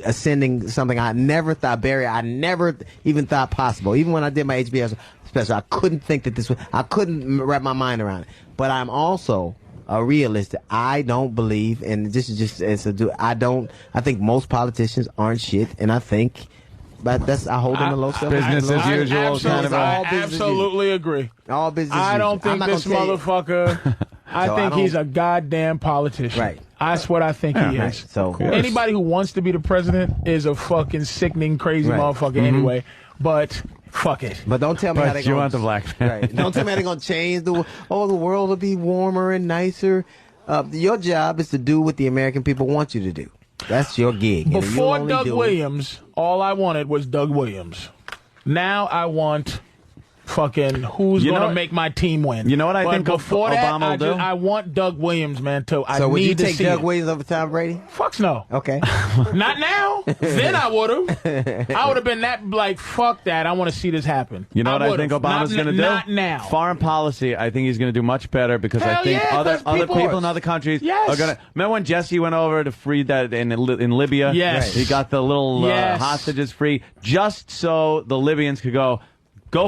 ascending something I never thought, Barry. I never even thought possible. Even when I did my HBO special, I couldn't think that I couldn't wrap my mind around it. But I'm also a realist. I don't believe, and this is just I think most politicians aren't shit, and I think. But I hold them to low self. Business as usual. I absolutely agree. All business. I don't think this motherfucker. I think he's a goddamn politician. Right. That's what I think he is. So anybody who wants to be the president is a fucking sickening, crazy motherfucker anyway. But fuck it. But don't tell me how they're going. You want the black man. Right. Don't tell me how they're going to change the world will be warmer and nicer. Your job is to do what the American people want you to do. That's your gig. Before Doug Williams, all I wanted was Doug Williams. Now I want fucking who's You know going to what- make my team win. You know what I But think before that, Obama will do? I want Doug Williams, man, too. So would you need to take see Doug him. Williams over Tom Brady? Fucks no. Okay. Not now. Then I would have. I would have been that, like, fuck that. I want to see this happen. You know what I think would've. Obama's going to do? Not now. Foreign policy, I think he's going to do much better because I Hell think yeah, other 'cause people in other countries Yes. are going to. Remember when Jesse went over to free that in Libya? Yes. He got the little Yes. hostages free just so the Libyans could go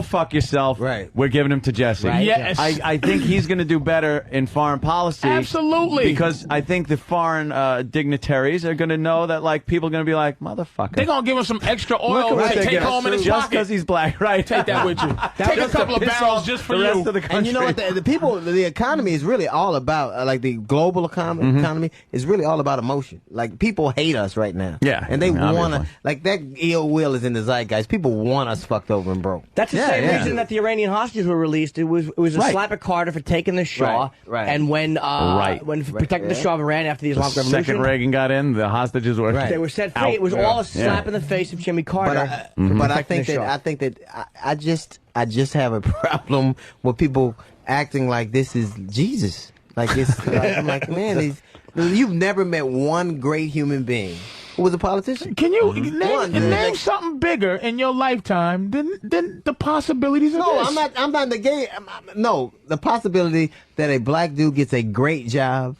fuck yourself. Right. We're giving him to Jesse. Right. Yes. I think he's going to do better in foreign policy. Absolutely. Because I think the foreign dignitaries are going to know that, like, people are going to be like, motherfucker. They're going to give him some extra oil Look at what to they take get. home in his Just pocket. because he's black, right? Take that with you. Take a Just to couple of piss barrels off just for the rest you. of the country. And you know what? The people, the economy is really all about, like the global economy is really all about emotion. Like people hate us right now. Yeah, And they obviously. want to, like that ill will is in the zeitgeist. People want us fucked over and broke. That's the same reason that the Iranian hostages were released. It was a Right. slap at Carter for taking the Shah, Right. and when protecting the Shah of Iran after the Islamic Revolution. Second Reagan got in, the hostages were They were set free. out. It was all a slap in the face of Jimmy Carter. But I protecting think the that Shah. I just have a problem with people acting like this is Jesus. Like it's like, I'm like, man, you've never met one great human being who was a politician. Can you One, name something bigger in your lifetime than the possibilities of No, this? I'm not negating. No, the possibility that a black dude gets a great job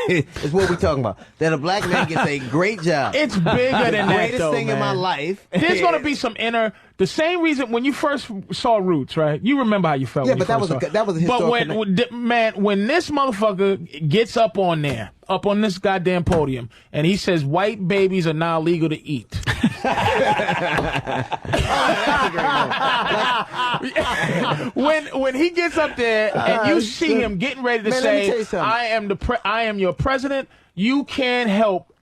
is what we're talking about. That a black man gets a great job. It's bigger than that, The greatest though, thing in my man. life. There's going to be some the same reason when you first saw Roots, right? You remember how you felt. Yeah, when you but first saw it. that was a But historic when this motherfucker gets up on this goddamn podium, and he says white babies are now legal to eat. when he gets up there and you see him getting ready to Man, let me tell you say, something. I am your president, you can't help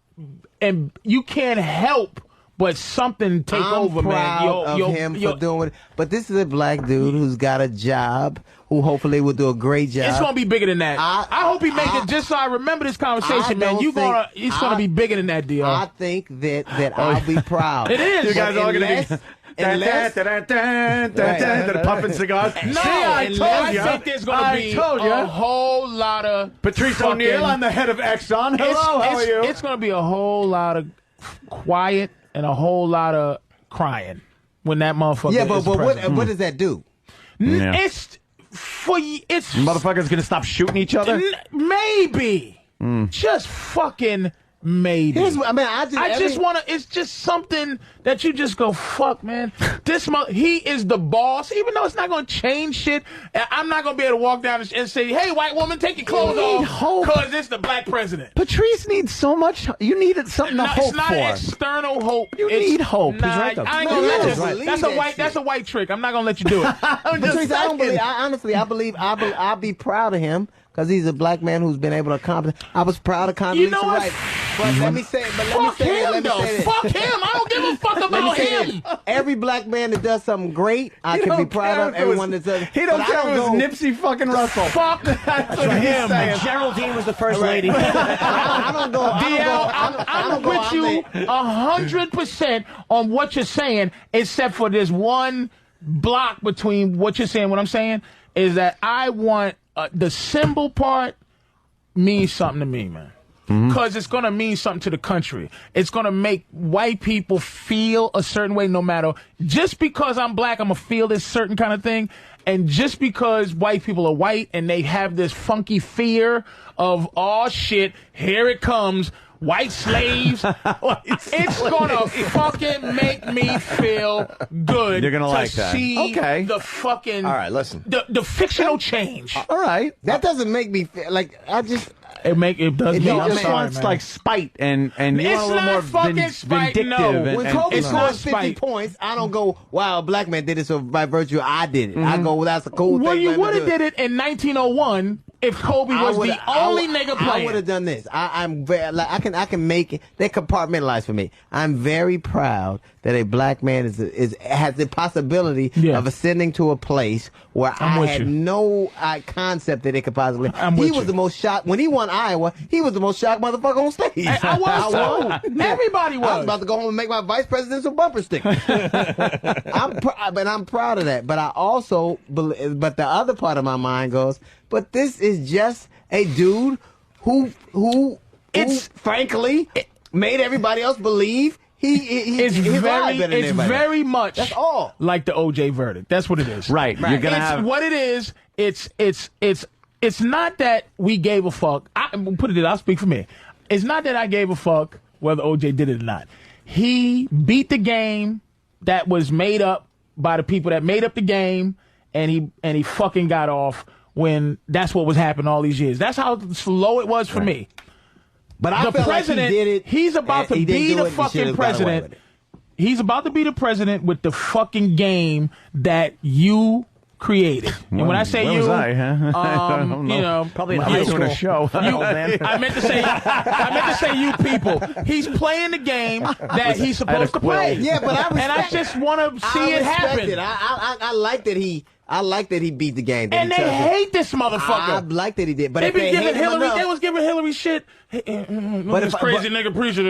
but something take I'm over, man. proud of him for doing it. But this is a black dude who's got a job, who hopefully will do a great job. It's gonna be bigger than that. I hope he makes it. Just so I remember this conversation, man. It's gonna be bigger than that, deal. I think that I'll be proud. It is. You guys But all going to unless- be puffing cigars. No, See, I told you. I think there's gonna be a whole lot of Patrice fucking- O'Neill, I'm the head of Exxon. Hello, how are you? It's gonna be a whole lot of quiet and a whole lot of crying when that motherfucker. Yeah, but is what president. does that do? Yeah. It's Motherfuckers going to stop shooting each other? Maybe. Just fucking maybe. Here's what I just want to. It's just something that you just go, fuck, man. He is the boss, even though it's not going to change shit. I'm not going to be able to walk down and say, hey, white woman, take your clothes off because it's the black president. Patrice needs so much. You needed something to hope It's not for. external hope. You need hope. Nah, He's right, though. I ain't No, gonna let he you. is right. That's a white trick. I'm not gonna let you do it. Patrice, I don't believe. I believe. I'll be proud of him because he's a black man who's been able to accomplish. I was proud of Condoleezza You know what? Rice. But let me say. Fuck him, though. Fuck him. I don't give a fuck about him. Every black man that does something great, I can be proud of. Everyone that does. He don't but care I if it was go, Nipsey fucking Russell. Fuck him. Geraldine was the first lady. I don't go. I'm with you 100% on what you're saying, except for this one block between what you're saying. What I'm saying is that I want the symbol part means something to me, man. Because it's going to mean something to the country. It's going to make white people feel a certain way no matter. Just because I'm black, I'm going to feel this certain kind of thing. And just because white people are white and they have this funky fear of, oh, shit, here it comes, white slaves, it's going to fucking make me feel good. You're going to like that. See Okay. the fucking. All right, listen. The fictional change. All right. That doesn't make me feel like I just. It does It me. don't I'm make- sorry, It's man. like spite and you It's want a little not more fucking spite, vindictive. no. When and, Kobe it's scores not 50 spite. points, I don't go, wow, a black man did it, so by virtue I did it. I go, well, that's a cool Well, thing. you let me would have do it. did it in 1901 if Kobe was the only nigga playing. I would have done this. I'm very, like, I can make it. They compartmentalize for me. I'm very proud that a black man has the possibility of ascending to a place where I had no concept that it could possibly. He was the most shocked when he won Iowa. He was the most shocked motherfucker on stage. I was too. Everybody was. I was about to go home and make my vice presidential bumper sticker. But I'm proud of that. But I also believe. But the other part of my mind goes, but this is just a dude who frankly made everybody else believe it's very much that's all like the OJ verdict. That's what it is. Right. You're gonna have what it is. It's not that we gave a fuck. I'll speak for me. It's not that I gave a fuck whether OJ did it or not. He beat the game that was made up by the people that made up the game, and he fucking got off when that's what was happening all these years. That's how slow it was for me. But I feel president, like he did it. He's about to be the fucking president. He's about to be the president with the fucking game that you created. And when I say you, was I, huh? I don't know. You know, probably in high school. A show. I meant to say you people. He's playing the game that he's supposed to play. Yeah, but I just want to see it happen. I like that he. I like that he beat the game. And they hate this motherfucker. I like that he did. But they if been they giving hate him Hillary. enough, They was giving Hillary shit. But this crazy nigga preacher.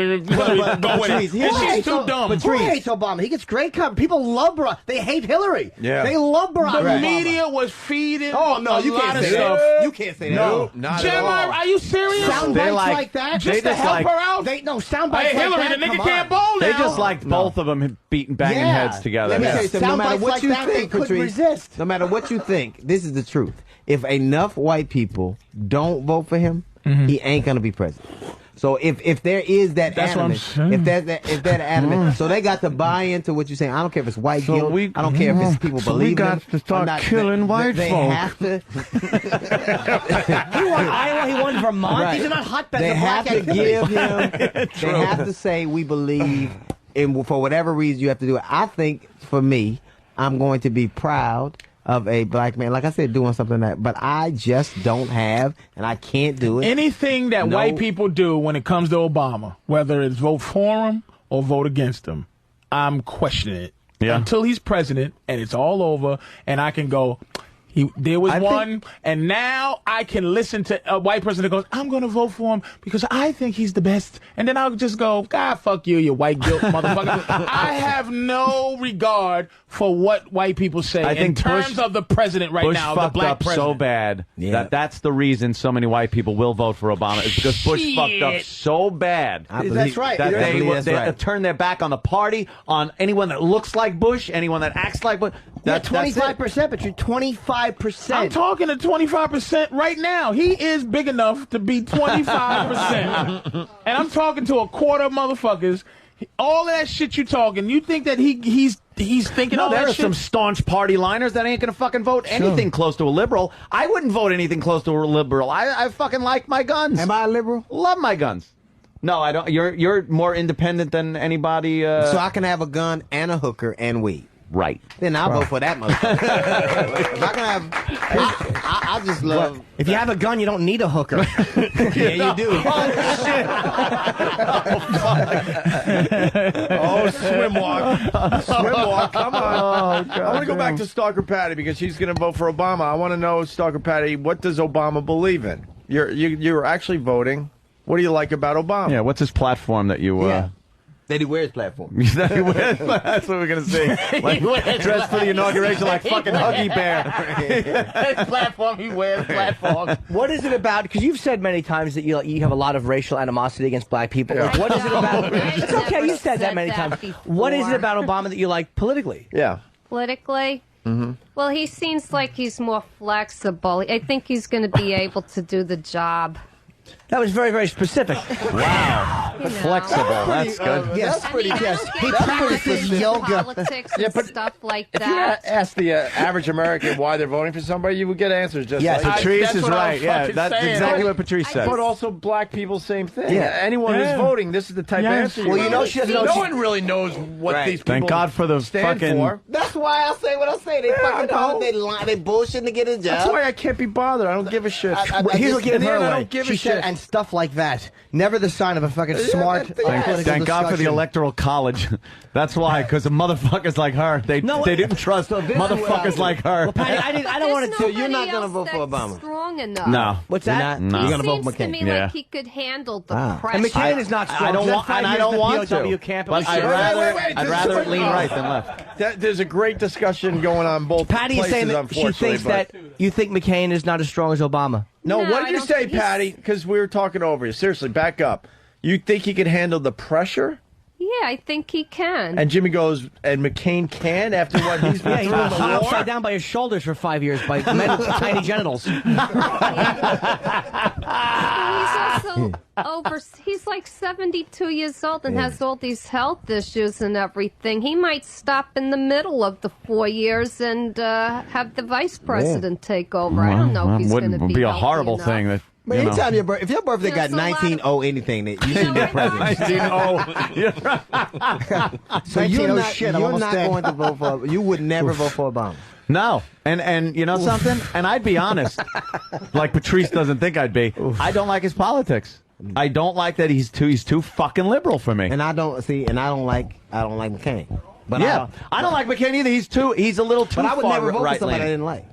Patrice, she's too dumb. Who hates Obama? He gets great coverage. People love Barack. They hate Hillary. Yeah. They love Barack. The media was feeding. Oh no, a you lot can't of say stuff. that. You can't say that. No, not at all. Are you serious? Sound bites like that. Just to help her out. Sound bites Hey, like Hillary, that. the nigga can't bowl now. They just liked both of them banging heads together. Let me tell you something. No matter what you think, Patrice, no matter what you think, this is the truth. If enough white people don't vote for him, he ain't gonna be president. So if there is that animus, if that animus, so they got to buy into what you're saying. I don't care if it's white guilt. I don't care if it's people believe we got to start killing white they folk. Have to. He won Iowa. He won Vermont. Right. These are not hotbeds They of have black to activity. give him. They have to say we believe, and for whatever reason you have to do it. I think for me, I'm going to be proud of a black man, like I said, doing something but I just don't have, and I can't do it. Anything that white people do when it comes to Obama, whether it's vote for him or vote against him, I'm questioning it. Yeah. Until he's president and it's all over, and I can go, there was one, and now I can listen to a white person that goes, I'm going to vote for him because I think he's the best. And then I'll just go, God, fuck you, you white guilt motherfucker. I have no regard for what white people say in terms of the president right now, the black president. Bush fucked up so bad that's the reason so many white people will vote for Obama. It's because Bush fucked up so bad. That's right. That they turned their back on the party, on anyone that looks like Bush, anyone that acts like Bush. 25%, but you're 25%. I'm talking to 25% right now. He is big enough to be 25%. And I'm talking to a quarter of motherfuckers. All of that shit you talking, you think that he's thinking all that shit? There are some staunch party liners that ain't gonna fucking vote anything close to a liberal. I wouldn't vote anything close to a liberal. I fucking like my guns. Am I a liberal? Love my guns. No, I don't. You're more independent than anybody. So I can have a gun and a hooker and weed. Right. Then I'll vote for that motherfucker. If I can have, I just love. If you have a gun, you don't need a hooker. Yeah, you do. Swim walk. Come on. I want to go back to Stalker Patty because she's going to vote for Obama. I want to know, Stalker Patty, what does Obama believe in? You're actually voting. What do you like about Obama? Yeah, what's his platform that you... That he wears platform. That's what we're going to see. Like, dressed for the inauguration like fucking Huggy Bear. Platform, he wears platform. What is it about? Because you've said many times that you have a lot of racial animosity against black people. Yeah. Like, what is it about? It's okay, you said that many times. What is it about Obama that you like politically? Yeah. Politically? Well, he seems like he's more flexible. I think he's going to be able to do the job. That was very, very specific. Wow. Flexible. That's good. Yes, I mean, I don't He get practices into yoga. politics and stuff like If you that. ask the average American why they're voting for somebody, you would get answers just Yes, like Patrice that's is what I right. was Yeah, fucking that's saying. exactly what Patrice said. But also black people, same thing. Yeah. Anyone Yeah. who's voting, this is the type of Yes. answer. Well, you you know get. she doesn't know No she- one really knows what Right. these people Thank God for the stand fucking- for. That's why I say what I say. They fucking don't. They lie. They bullshitting to get a job. That's why I can't be bothered. I don't give a shit. Here's what gave her I away. don't give She a said, shit. and stuff like that. Never the sign of a fucking smart. Thank God for the Electoral College. That's why, because the motherfuckers like her, they didn't trust motherfuckers like her. Well, Patty, I don't want to. So you're not going to vote for Obama? Strong enough. No. What's You're that? not? No. You're going to vote Seems for to me McCain? Yeah. like he could handle the Wow. pressure. And McCain is not strong. I don't want, and I don't want to. POW camp, But I'd rather lean right than left. There's a great discussion going on both Patty is places, saying that she unfortunately, thinks but- that you think McCain is not as strong as Obama. No, No, what I did you don't say, think he's- Patty? Because we were talking over you. Seriously, back up. You think he could handle the pressure? Yeah, I think he can. And Jimmy goes, and McCain can after what he's been Yeah, he through in was the hung war? upside down by his shoulders for 5 years by men with tiny genitals. He's also he's like 72 years old and has all these health issues and everything. He might stop in the middle of the 4 years and have the vice president take over. I don't know if he's going to Wouldn't be a healthy horrible enough. thing. That, But you know. anytime if your birthday got There's a lot of- 19 anything, that you shouldn't be president. 19-0. So you're 19-0 not, shit, I'm you're almost not dead. going to vote for. You would never vote for Obama. No, and you know something? And I'd be honest, like Patrice doesn't think I'd be. I don't like his politics. I don't like that he's too fucking liberal for me. And I don't like McCain. But yeah, I don't like McCain either. He's a little too But I would far never vote for right somebody I leaning. didn't like.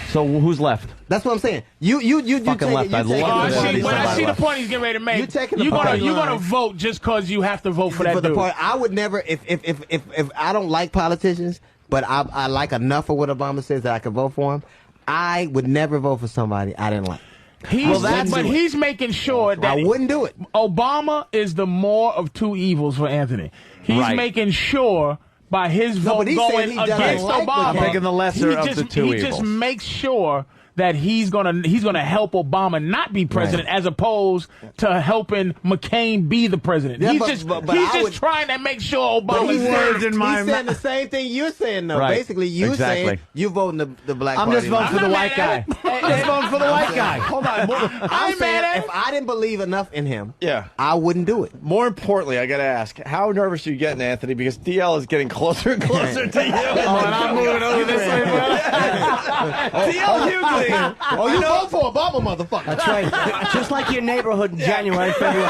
So who's left? That's what I'm saying. You Fucking take left. it. You I'd take love it. to See, see when I somebody see the left. point he's getting ready to make, You taking the you're party gonna line. vote just because you have to vote for that But the dude. part, I would never, if I don't like politicians, but I like enough of what Obama says that I could vote for him, I would never vote for somebody I didn't like. He's making sure that I wouldn't do it. Obama is the more of two evils for Anthony. He's Right. making sure by his vote but he said going he doesn't against like Obama. I'm thinking the lesser of the two he evils. just makes sure that he's gonna help Obama not be president, as opposed to helping McCain be the president. Yeah, he's but just I would- trying to make sure But Obama's he's there. saying the same thing you're saying, though. Right. Basically, you Exactly. saying you voting the black I'm party. just voting line. for the not white guy. mad Just voting for the white guy. Hold on. I'm ain't saying mad at if I didn't believe enough in him, Yeah. I wouldn't do it. More importantly, I got to ask, how nervous are you getting, Anthony? Because DL is getting closer and closer to you. Oh, and I'm moving over this way. DL Hughley. Oh, you vote for Obama, motherfucker. That's right. Just like your neighborhood in January, February.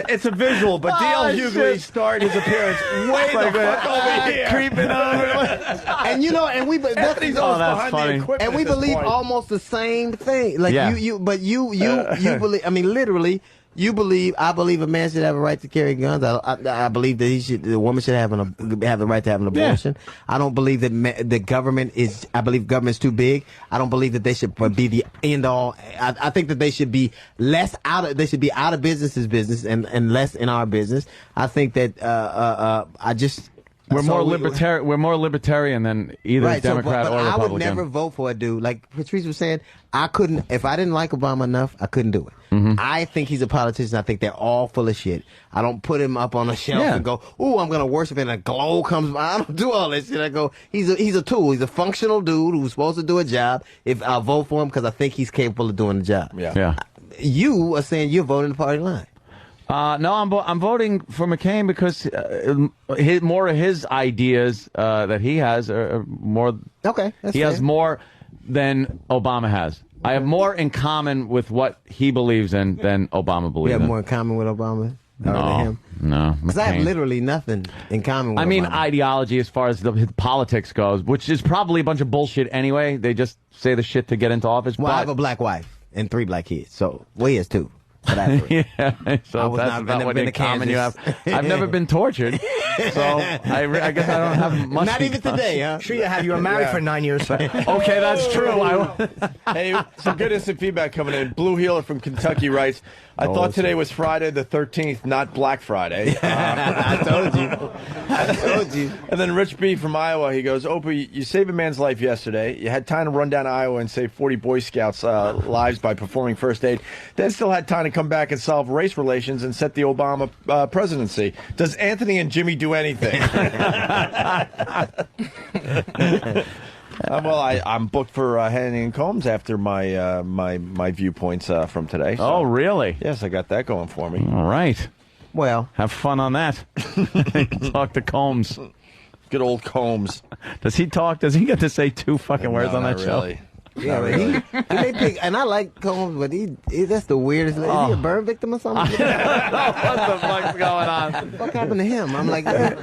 It's a visual, but DL Hughley started his appearance way the fuck over here. Creeping over. And you know, and we Anthony's that's, almost that's behind funny. the equipment and we at this believe point. almost the same thing. Like Yeah. you believe. I mean, literally, you believe. I believe a man should have a right to carry guns. I believe that the woman should have the right to have an abortion. I don't believe that the government is. I believe government's too big. I don't believe that they should be the end all. I think that they should be less out of. They should be out of business and less in our business. I think that I just. We're so more we- libertarian. We're more libertarian than either Right, Democrat but or I Republican. would never vote for a dude like Patrice was saying. I couldn't if I didn't like Obama enough. I couldn't do it. Mm-hmm. I think he's a politician. I think they're all full of shit. I don't put him up on a shelf Yeah. and go, "Ooh, I'm gonna worship," and a glow comes by. I don't do all that shit. I go, he's a tool. He's a functional dude who's supposed to do a job. If I vote for him because I think he's capable of doing the job. Yeah. You are saying you're voting the party line. No, I'm voting for McCain because more of his ideas that he has are more. Okay, that's he has fair. more than Obama has. I have more in common with what he believes in than Obama We believes have in. more in common with Obama than No, him. no. Because I have McCain. literally nothing in common with I mean, Obama. ideology as far as his politics goes, which is probably a bunch of bullshit anyway. They just say the shit to get into office. Well, I have but a black wife and 3 black kids. So, well, he has 2. But I have 3. yeah, I so was that's not- I've about never what been in to common you have. Kansas. I've never been tortured, so I guess I don't have much. Not in even common. today, huh? Sure, you have. You were married for 9 years. Okay, that's true. Hey, some good instant feedback coming in. Blue Healer from Kentucky writes, I thought today was Friday the 13th, not Black Friday. I told you. I told you. And then Rich B from Iowa, he goes, Opie, you saved a man's life yesterday. You had time to run down to Iowa and save 40 Boy Scouts' lives by performing first aid. Then still had time to come back and solve race relations and set the Obama presidency. Does Anthony and Jimmy do anything? Well, I'm booked for Hannity and Combs after my my viewpoints from today. So. Oh, really? Yes, I got that going for me. All right. Well, have fun on that. Talk to Combs. Good old Combs. Does he talk? Does he get to say 2 fucking words on that really. show? Yeah, but he may pick, and I like Combs, but that's the weirdest. Is he a burn victim or something? What the fuck's going on? What happened to him? I'm like, it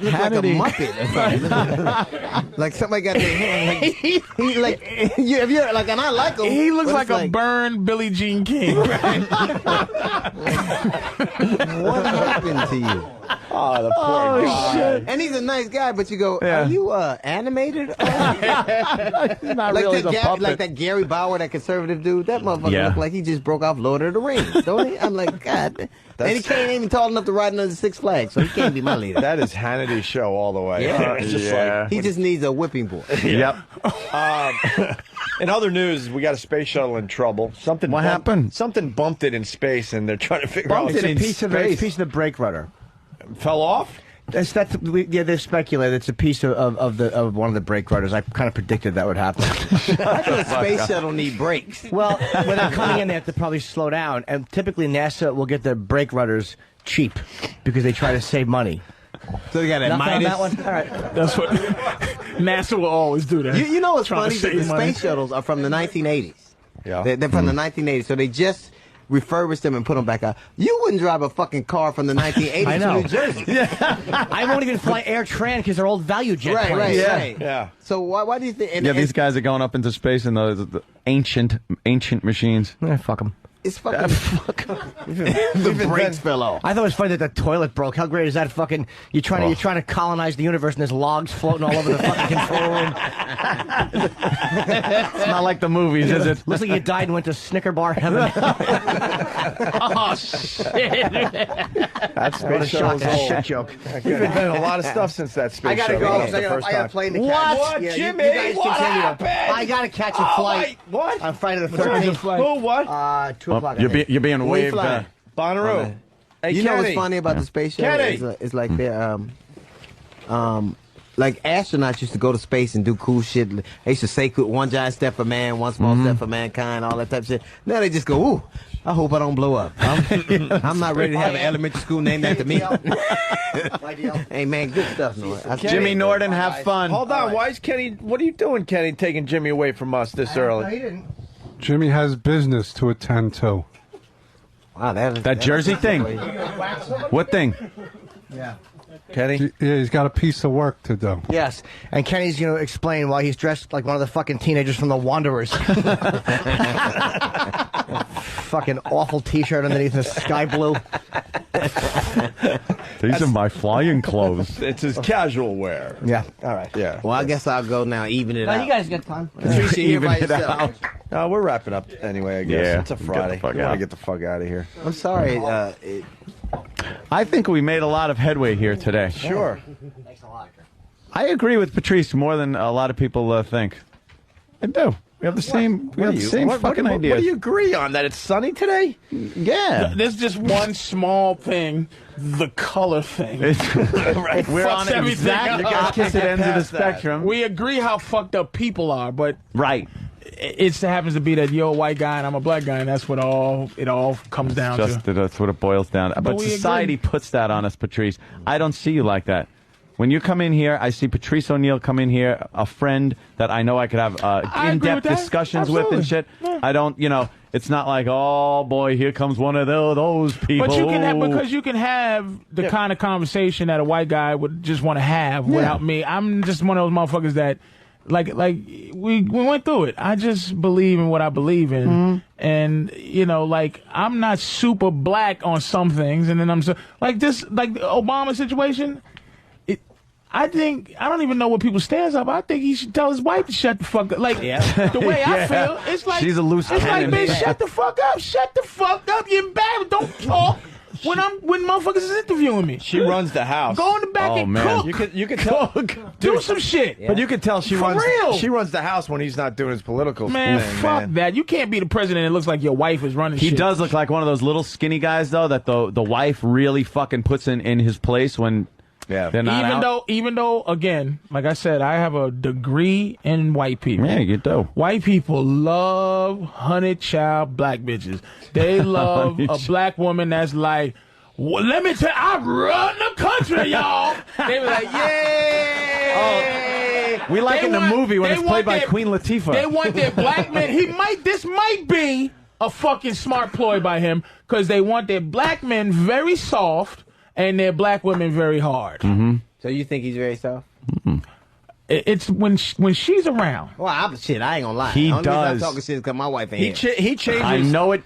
looks like a Muppet or something. Like somebody got their hand. Like, he like, if you're like, and I like him. He looks but like it's a burned Billie Jean King. What happened to you? Oh, the poor guy. Shit. And he's a nice guy, but you go, are you animated? He's not like really that a puppet. like that Gary Bauer, that conservative dude. That motherfucker look like he just broke off Lord of the Rings, don't he? I'm like, God. And he can't even tall enough to ride under Six Flags, so he can't be my leader. That is Hannity's show all the way. Yeah. It's just like, he just needs a whipping boy. Yep. In other news, we got a space shuttle in trouble. What happened? Something bumped it in space, and they're trying to figure out. It's a piece of the brake rudder. Fell off? They speculated it's a piece of one of the brake rudders. I kind of predicted that would happen. Why does a space shuttle need brakes? Well, when they're coming in, they have to probably slow down, and typically NASA will get their brake rudders cheap because they try to save money. So they got a Nothing on Midas. that one? All right. That's what NASA will always do. That. You know what's Trying funny? to That the save money. space shuttles are from the 1980s. Yeah. They're from the 1980s, so they just refurbished them and put them back out. You wouldn't drive a fucking car from the 1980s I know. to New Jersey. I won't even fly Air Tran because they're old value jet planes. Right. Yeah. So why do you think? And, These guys are going up into space in those the ancient machines. Fuck them. It's fucking. The brakes fell off. I thought it was funny that the toilet broke. How great is that? Fucking you're trying to colonize the universe, and there's logs floating all over the fucking control room. It's not like the movies, is it? Looks like you died and went to Snicker bar heaven. Oh shit! That space shuttle's old. Shit joke. We've invented a lot of stuff since that space I gotta shuttle. go. That was the first I got a time. plane to catch. What? Yeah, Jimmy, you guys what continue. happened? I gotta catch a flight. What? On Friday the What time's the 13th. flight? Who? What? 2 o'clock. You're being Where you waved. flying? Bonnaroo. Hey, You know what's Kenny. funny about the space shuttle? Kenny. It's like they're like astronauts used to go to space and do cool shit. They used to say one giant step for man, one small step for mankind, all that type of shit. Now they just go, ooh, I hope I don't blow up. I'm not ready to have an elementary school named after me. Hey man, good stuff, Noah. Jimmy Norton, have fun. Hold on. Why is Kenny? What are you doing, Kenny? Taking Jimmy away from us this early? he didn't. Jimmy has business to attend to. Wow, That Jersey thing. What thing? Yeah. Kenny? Yeah, he's got a piece of work to do. Yes, and Kenny's going to explain why he's dressed like one of the fucking teenagers from The Wanderers. Fucking awful T-shirt underneath the sky blue. These are my flying clothes. It's his casual wear. Yeah. All right. Yeah. Well, I guess I'll go now. Even it out. You guys got time. Patrice, you're here by Even it yourself. out. No, we're wrapping up anyway, I guess. Yeah. It's a Get the Friday. fuck We want out. to get the fuck out of here. I'm sorry. I think we made a lot of headway here today. Sure. I agree with Patrice more than a lot of people think. I do. We have the same. We have the same fucking what ideas. do you agree on? That it's sunny today? Yeah. There's just one small thing, the color thing. We're fucks on everything exact up. opposite ends of the past that. spectrum. We agree how fucked up people are, but Right. it happens to be that you're a white guy and I'm a black guy, and that's what it all comes down to. That's what it boils down to. But we society puts that on us, Patrice. I don't see you like that. When you come in here, I see Patrice O'Neill come in here, a friend that I know I could have agree in-depth with that. discussions with and shit. Yeah. I don't, it's not like, oh boy, here comes one of those people. But you can have, because you can have the kind of conversation that a white guy would just want to have without me. I'm just one of those motherfuckers that, like we went through it. I just believe in what I believe in, and I'm not super black on some things, and then I'm so like the Obama situation. I don't even know what people's stance are, but I think he should tell his wife to shut the fuck up. Like, the way I feel, it's like... She's a loose It's like, cannon. bitch, shut the fuck up. Shut the fuck up. You're embarrassed. Don't talk. when motherfuckers is interviewing me. She runs the house. Go in the back and cook. You can tell. Do some shit. But you can tell she For runs. real. She runs the house when he's not doing his political Man, thing, fuck man. that. You can't be the president and it looks like your wife is running He shit. does look like one of those little skinny guys, though, that the wife really fucking puts in his place when they're not out. Even though, again, like I said, I have a degree in white people. Yeah, you do. White people love honey child black bitches. They love a black woman that's like, well, let me tell you, I run the country, y'all. They be like, yeah. We like in the movie when it's played by Queen Latifah. They want their black men. This might be a fucking smart ploy by him because they want their black men very soft and their black women very hard. Mm-hmm. So you think he's very soft? It's when she's around. Well, I ain't gonna lie. He The only reason does. I'm talking shit because my wife ain't here. He changes. I know it.